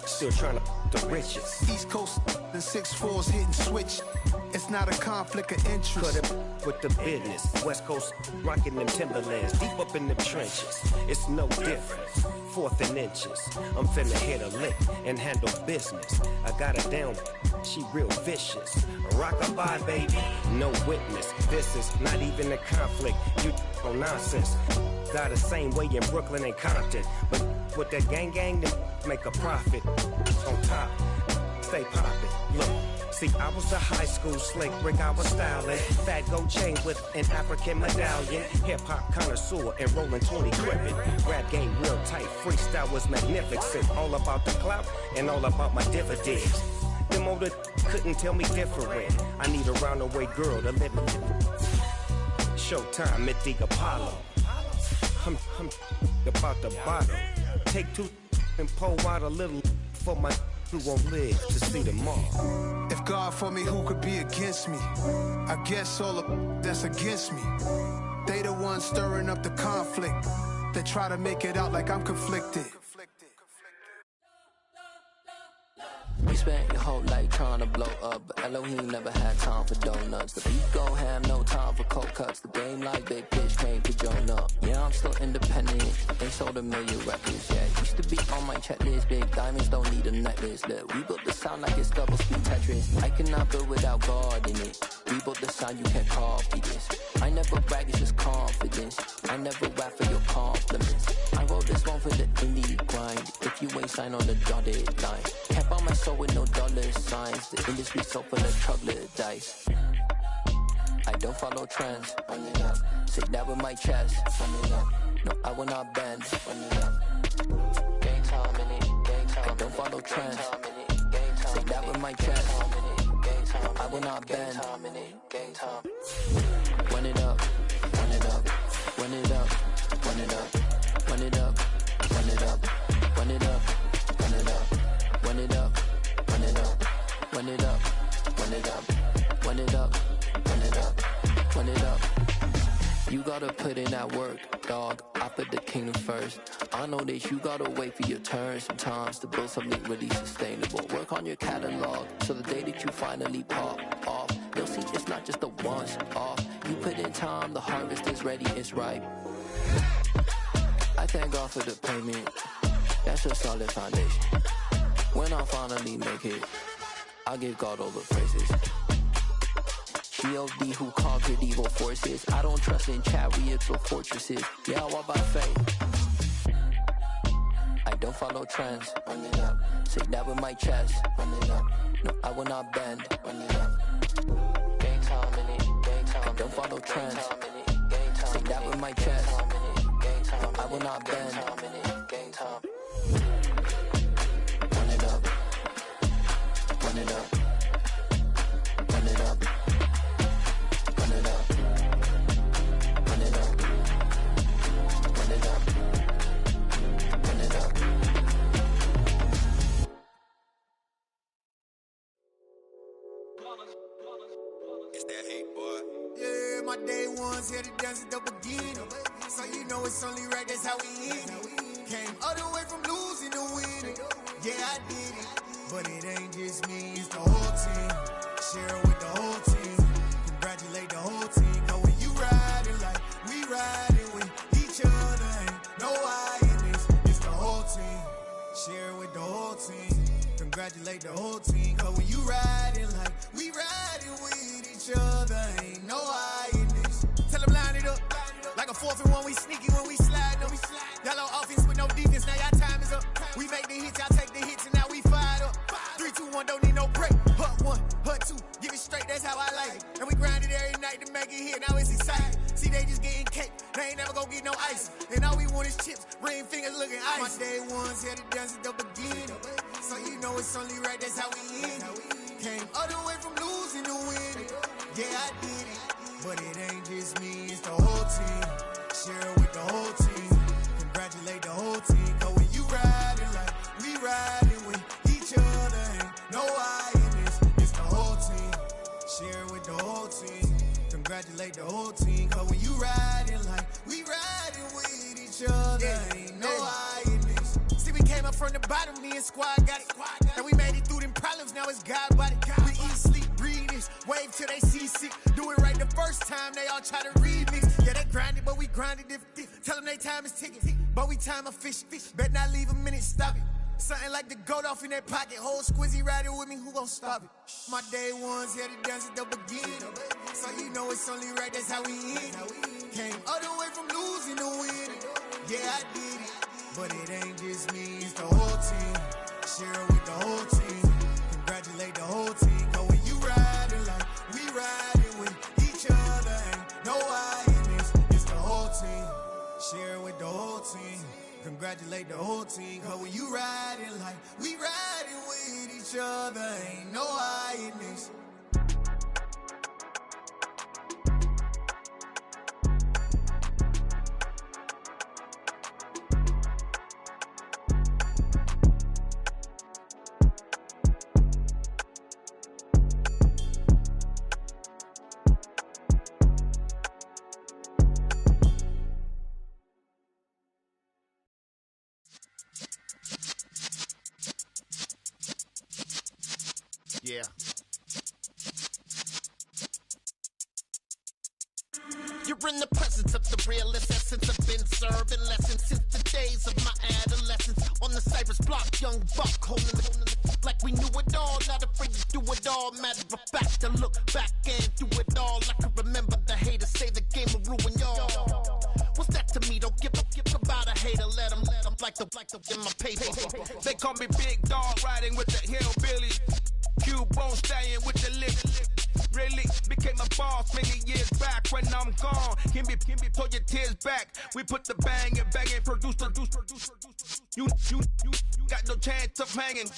Still trying to the riches. East Coast, the 6'4s hitting switch. It's not a conflict of interest. Cut it with the business. West Coast rocking them Timberlands, deep up in the trenches. It's no difference. 4th and inches. I'm finna hit a lick and handle business. I got her down, she real vicious. Rock-a-bye, baby, no witness. This is not even a conflict. You on nonsense. Got the same way in Brooklyn and Compton. But with that gang, then make a profit. On top, stay poppin'. Look. See, I was a high school slick rig, I was styling. Fat gold chain with an African medallion. Hip-hop connoisseur and rolling 20 gripping. Rap game real tight, freestyle was magnificent. All about the clout and all about my dividends. Them older couldn't tell me different. I need a roundaway girl to live in. Showtime at the Apollo. I'm about the bottom. Take 2 and pull out a little for my who won't live to see tomorrow. If God for me, who could be against me? I guess all of that's against me. They the ones stirring up the conflict. They try to make it out like I'm conflicted. We spent your whole life trying to blow up, but Elohim never had time for donuts. The beat gon' have no time for cold cuts. The game like big pitch came to join up. Yeah, I'm still independent. They sold 1 million records. Yeah, used to be on my checklist. Big diamonds don't need a necklace. Look, we built the sound like it's double speed Tetris. I cannot build without God in it. We built the sound, you can't copy this. I never brag, it's just confidence. I never rap for your compliments. I wrote this one for the indie grind. If you ain't signed on the dotted line, can't buy my soul with no dollar signs. The industry so full of troglodytes. I don't follow trends. Say that with my chest. No, I will not bend. Gang time in it. I don't follow trends. Say that with my chest. I will not bend. Run it up, run it up, run it up, run it up, run it up, run it up, run it up, run it up, run it up, run it up, run it up, run it up, run it up, run it up, run it up. You gotta put in that work, dog. I put the kingdom first. I know that you gotta wait for your turn sometimes to build something really sustainable. Work on your catalog so the day that you finally pop off, you'll see it's not just a once off. You put in time, the harvest is ready, it's ripe. I thank God for the payment. That's a solid foundation. When I finally make it, I give God all the praises. G.O.D. who conquered evil forces. I don't trust in chariots or fortresses. Yeah, I walk by faith. I don't follow trends. Run it up. Say that with my chest. Run it up. No, I will not bend. Run it up. Gang time in it. Gang time. I don't follow trends. Say that with my chest. I will not bend. Game time. Run it up. Run it up. Run it up. Run it up. Run it up. Run it up. Run it up. It's that hate, boy. Yeah, my day ones here to dance at the beginning. So you know it's only right, that's how we end it. Came all the way from losing to winning. Yeah, I did it. But it ain't just me, it's the whole team. Share it with the whole team. Congratulate the whole team. Cause when you riding like we riding with each other, ain't no I in this. It's the whole team. Share it with the whole team. Congratulate the whole team. Cause when you riding like we riding with each other, ain't no I in this. Tell them line it up. Like a 4th and 1, we sneaky when we slide them. Yellow offense with no defense, now y'all time is up. We make the hits, y'all take the hits, and now we fired up. 3, 2, 1, don't need no break. Hut 1, hut 2, give it straight, that's how I like it. And we grind it every night to make it here, now it's exciting. See, they just getting cake, they ain't never gonna get no ice. And all we want is chips, ring fingers looking ice. My day ones here to dance at the beginning. So you know it's only right, that's how we end it. Came all the way from losing to winning. Yeah, I did it. But it ain't just me, it's the whole team. Share it with the whole team. Congratulate the whole team. Cause when you riding like we riding with each other, ain't no I in this. It's the whole team. Share it with the whole team. Congratulate the whole team. Cause when you riding like we riding with each other, ain't no I in this. See, we came up from the bottom, me and squad got it. And we made it through them problems, now it's God body. We eat, sleep, breathe this, wave till they see sick. Do it right the first time, they all try to remix. Yeah, they grinded, but we grinded different. Tell them they time is ticking, but we time a fish. Bet not leave a minute, stop it. Something like the goat off in their pocket. Whole squizzy riding with me, who gon' stop it? My day ones here to dance at the beginning. So you know it's only right, that's how we end it. Came all the way from losing to winning. Yeah, I did it. But it ain't just me, it's the whole team. Share it with the whole team. Congratulate the whole team. Cause when you riding like we riding with each other, ain't no I in this. It's the whole team. Share it with the whole team. Congratulate the whole team. Cause when you riding like we riding with each other, ain't no I in this. Yeah. You're in the presence of the realest essence. I've been serving lessons since the days of my adolescence. On the Cypress block, young buck holding it like we knew it all. Not afraid to do it all. Matter of fact, to look back and do it all. I can remember the haters say the game will ruin y'all. What's that to me? Don't give about a hater. Let them like the in my paper. They call me Big Dog, riding with the hillbilly. Q-Bone staying with the lick. Really became a boss many years back. When I'm gone, can be pull your tears back. We put the bang and produce. You got no chance of hanging.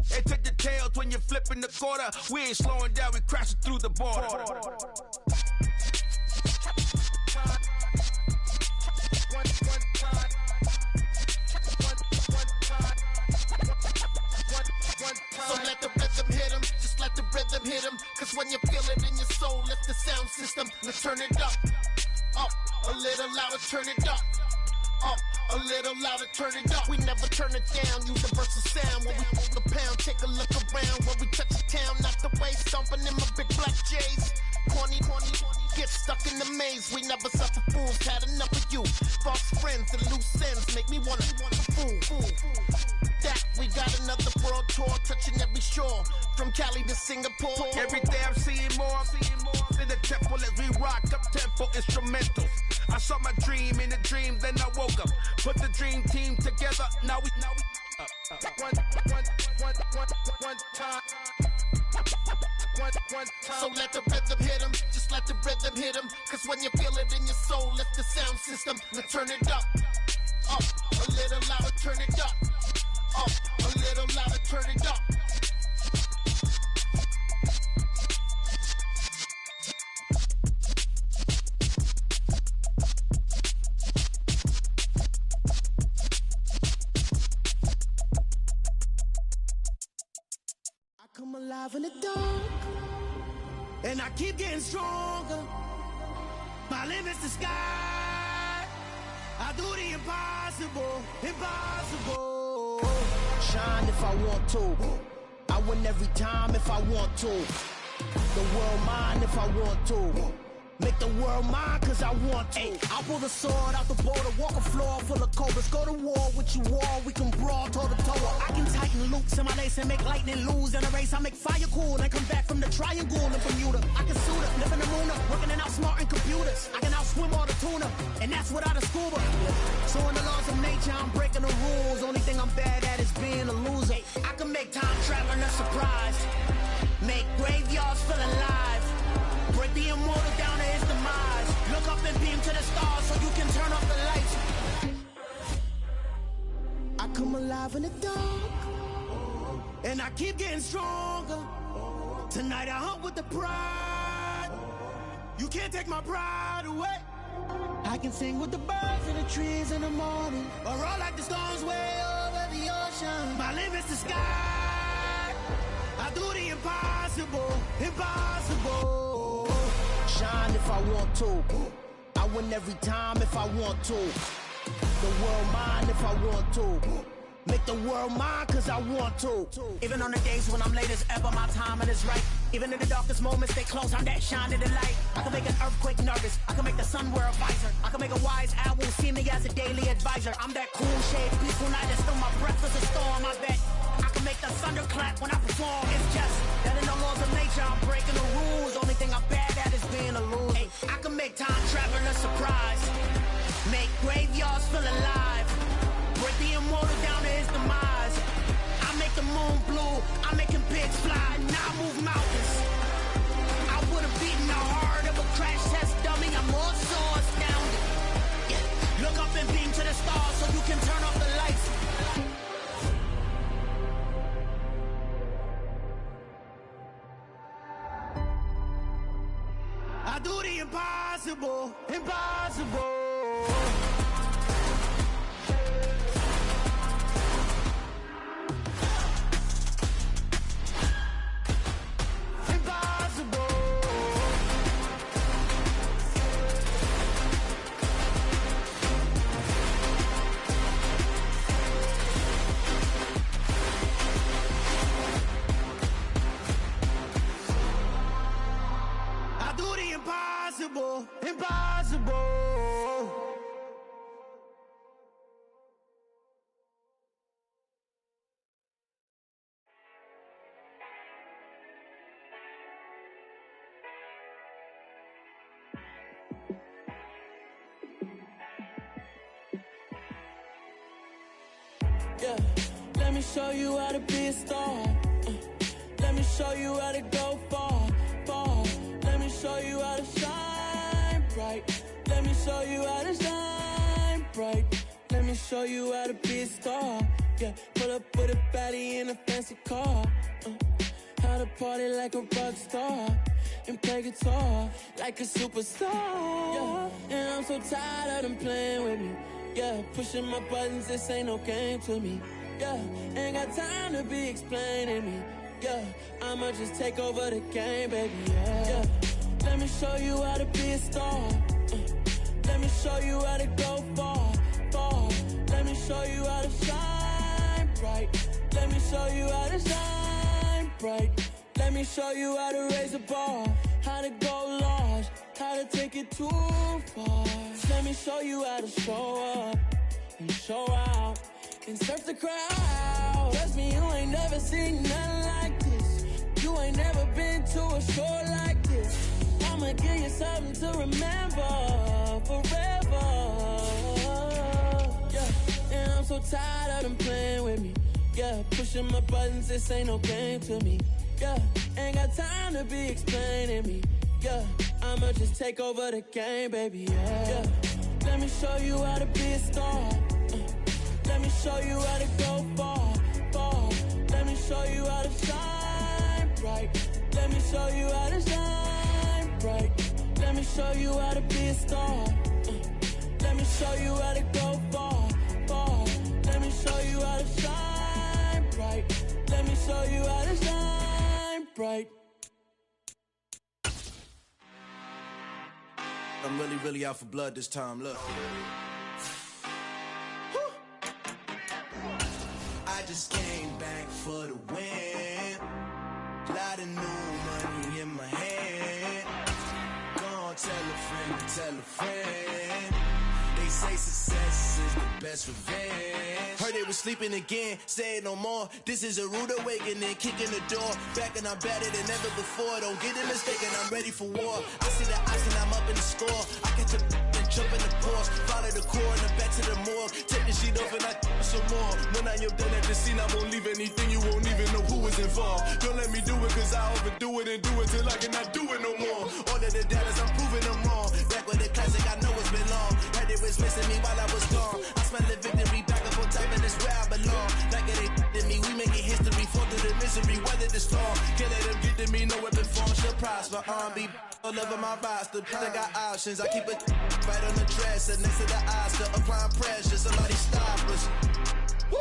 They take the tails when you're flipping the quarter. We ain't slowing down, we crashing through the border. So let the rhythm hit him, just let the rhythm hit him. Cause when you feel it in your soul, let the sound system, let's turn it up. Up, a little louder, turn it up. Up, a little louder, turn it up. We never turn it down, universal sound. When we hold the pound, take a look around. When we touch the town, not the way, stomping in my big black J's. Corny, get stuck in the maze. We never suffer fools, had enough of you. False friends and loose ends make me wanna fool. That we got another world tour, touching every shore, from Cali to Singapore. Every day I'm seeing more in the temple as we rock up tempo instrumentals. I saw my dream in a dream, then I woke up. Put the dream team together. Now we one time. So let the rhythm hit him, just let the rhythm hit him. Cause when you feel it in your soul, let the sound system, let's turn it up. Up, a little louder, turn it up. Up, a little louder, turn it up. I come alive in the dark, and I keep getting stronger. My limit's the sky. I do the impossible, impossible. Shine if I want to. I win every time if I want to. The world mine if I want to. Make the world mine cause I want to. I pull the sword out the border, walk a floor full of cobras. Go to war with you all, we can brawl toe to toe. I can tighten loops in my lace and make lightning lose in a race. I make fire cool and come back from the triangle in Bermuda. I can suit up, live in the moon up, working and outsmarting computers. I can outswim all the tuna, and that's without a scuba. So in the laws of nature, I'm breaking the rules. Only thing I'm bad at is being a loser. I can make time traveling a surprise, make graveyards feel alive, break the immortal down to his demise. Look up and beam to the stars so you can turn off the lights. I come alive in the dark, and I keep getting stronger. Tonight I hunt with the pride. You can't take my pride away. I can sing with the birds and the trees in the morning, or roll like the storms way over the ocean. My limit's the sky. I do the impossible, impossible. Shine if I want to. I win every time if I want to. The world mine if I want to. Make the world mine cause I want to. Even on the days when I'm late as ever, my timing is right. Even in the darkest moments, stay close, I'm that shine of the light. I can make an earthquake nervous, I can make the sun wear a visor. I can make a wise owl see me as a daily advisor. I'm that cool shade, peaceful night, and still my breath is a storm, I bet. I can make the thunder clap when I perform. It's just that in the laws of nature, I'm breaking the rules. Only thing I'm bad at is being a loser. Hey, I can make time travel a surprise, make graveyards feel alive, break the immortal down to his demise. I make the moon blue, I'm making pigs fly, now I move mountains. I would've beaten the heart of a crash test dummy, I'm more so astounded. Yeah. Look up and beam to the stars so you can turn off the lights. I do the impossible, impossible. Impossible, impossible. Yeah, let me show you how to be a star. Let me show you how to go far, far. Let me show you how to shine bright. Let me show you how to shine bright. Let me show you how to be a star. Yeah, pull up with a baddie in a fancy car. How to party like a rock star and play guitar like a superstar. Yeah, and I'm so tired of them playing with me. Yeah, pushing my buttons, this ain't no game to me. Yeah, ain't got time to be explaining me. Yeah, I'ma just take over the game, baby. Yeah. Let me show you how to be a star. Let me show you how to go far, far. Let me show you how to shine bright. Let me show you how to shine bright. Let me show you how to raise a bar, how to go large, how to take it too far. Let me show you how to show up and show out and surf the crowd. Trust me, you ain't never seen nothing like this. You ain't never been to a show like this. I'ma give you something to remember forever. Yeah, and I'm so tired of them playing with me. Yeah, pushing my buttons, this ain't no game to me. Yeah, ain't got time to be explaining me. Yeah, I'ma just take over the game, baby. Yeah, let me show you how to be a star. Let me show you how to go far, far. Let me show you how to shine bright. Let me show you how to shine bright. Let me show you how to be a star. Let me show you how to go far, far. Let me show you how to shine bright. Let me show you how to shine bright. I'm really out for blood this time, look. I just came back for the win. Lot of new money in my hand. Gonna tell a friend. They say success is the best revenge. Heard they was sleeping again, say it no more. This is a rude awakening, kicking the door. Back and I'm better than ever before. Don't get it mistaken, I'm ready for war. I see the ice and I'm up in the score. I catch a and jump in the Porsche. Follow the core and the back to the morgue. Take the sheet off and I some more. When I am done at the scene, I won't leave anything. You won't even know who was involved. Don't let me do it cause I overdo it and do it till I cannot do it no more. All of the doubters, I'm proving them wrong. Back with the classic, I know it's been long. Heard it was missing me while I was gone. I smell the victory back up on top and it's where I belong. Like it ain't to me, we making history. Fall through the misery, weather the storm. Can't let them get to me, no weapon form shall prosper. Be all over my roster. I got options, I keep it right on the dresser. Next to the Oscar, applying pressure. Somebody stop us. Woo!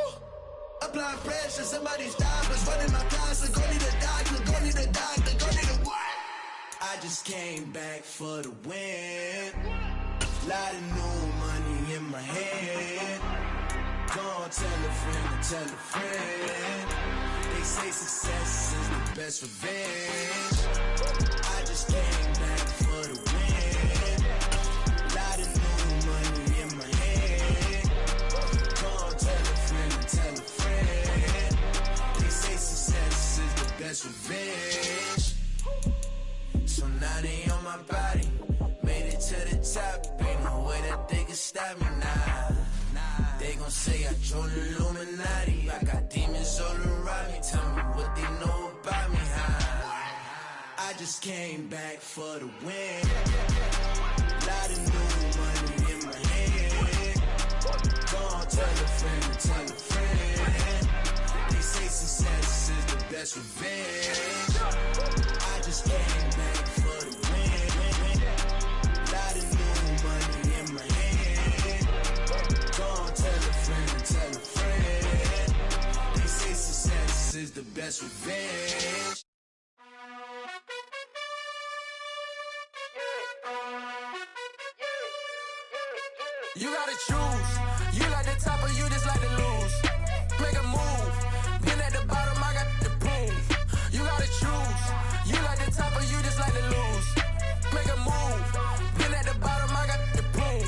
Applying pressure, somebody stop us. Running my closet, go need a doctor, go need a doctor, go need a what? I just came back for the win. Lot of new money in my hand. Gonna tell a friend. They say success is the best revenge. I just came back for the win. Lot of new money in my hand. Gonna tell a friend. They say success is the best revenge. So now they on my body. Made it to the top. Ain't no way that they can stop me now. They gon' say I joined the Illuminati. I got demons all around me. Tell me what they know about me, huh? I just came back for the win. Lot of new money in my hand. Gonna tell a friend. They say success is the best revenge. I just came back for the win. Lot of new money in my hand. Gonna tell a friend. They say success is the best revenge. You gotta choose. You like the top or you just like to lose. Make a move. Been at the bottom, I got the proof. You gotta choose. You like the top or you just like to lose. Make a move. Been at the bottom, I got the proof.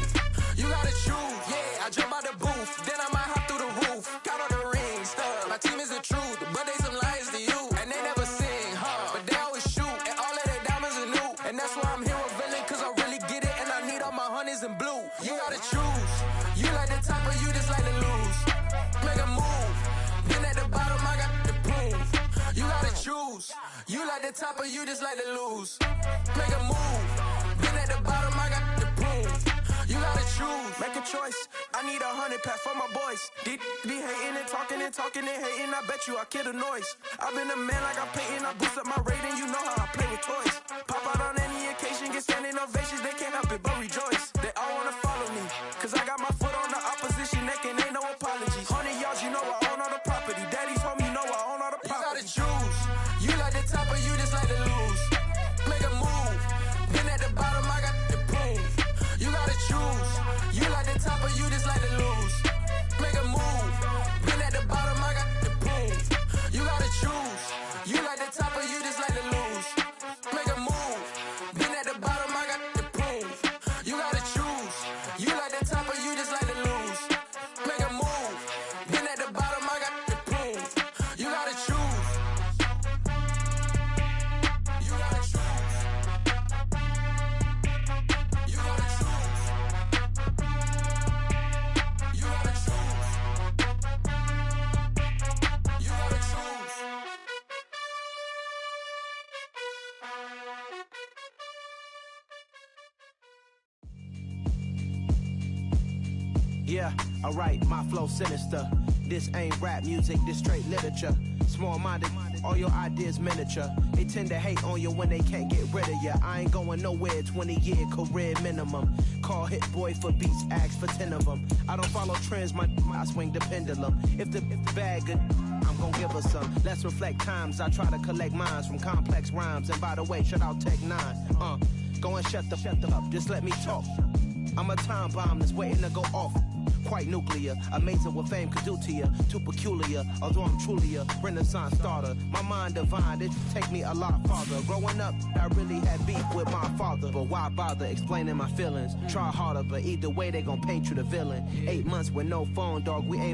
You gotta choose. Yeah, I jump out the booth. Then I might hop through the roof. Count all the rings. My team is the truth, but they some liars to you. And they never sing, but they always shoot. And all of their diamonds are new. And that's why I'm here with villain, cause I really get it. And I need all my honeys in blue. You gotta choose. You like the top or you just like to lose. Make a move. Been at the bottom, I got the proof. You gotta choose. You like the top or you just like to lose. Make a move. Been at the bottom, I got the proof. You gotta choose. Make a choice. I need 100 pack for my boys. Be hating and talking and hating. I bet you I kill the noise. I've been a man like I'm Peyton. I boost up my rating. You know how I play with toys. Pop out on any occasion, get standing ovations. They can't help it but rejoice. They all wanna follow me, cause I got my foot on the opposition neck and ain't no apologies. 100 yards, you know I own all the property. Daddy's home, you know I own all the property. You gotta choose. You like the top or you just like to lose. Make a move. Been at the bottom, I got the proof. You gotta choose. You like the top or you just like to lose. Make a move. Been at the bottom, I got the proof. You gotta choose. You like the top or you just like to lose. Make a move. Been at the bottom, I got the proof. You gotta choose. You like the top or you just like to lose. Make a move. Been at the bottom, I got the proof. You gotta choose. You gotta choose. You gotta choose. You gotta choose. You gotta choose. Yeah, Alright, my flow sinister. This ain't rap music, this straight literature. Small-minded, all your ideas miniature. They tend to hate on you when they can't get rid of you. I ain't going nowhere, 20-year career minimum. Call Hit Boy for beats, ask for 10 of them. I don't follow trends, I swing the pendulum. If the bag good, I'm gon' give her some. Let's reflect times, I try to collect minds from complex rhymes. And by the way, shout out Tech 9. Go and shut the up, just let me talk. I'm a time bomb that's waiting to go off. Quite nuclear, amazing what fame could do to you. Too peculiar, although I'm truly a Renaissance starter. My mind divine, it take me a lot farther. Growing up, I really had beef with my father. But why bother explaining my feelings? Try harder, but either way they gon' paint you the villain. 8 months with no phone, dog, we ain't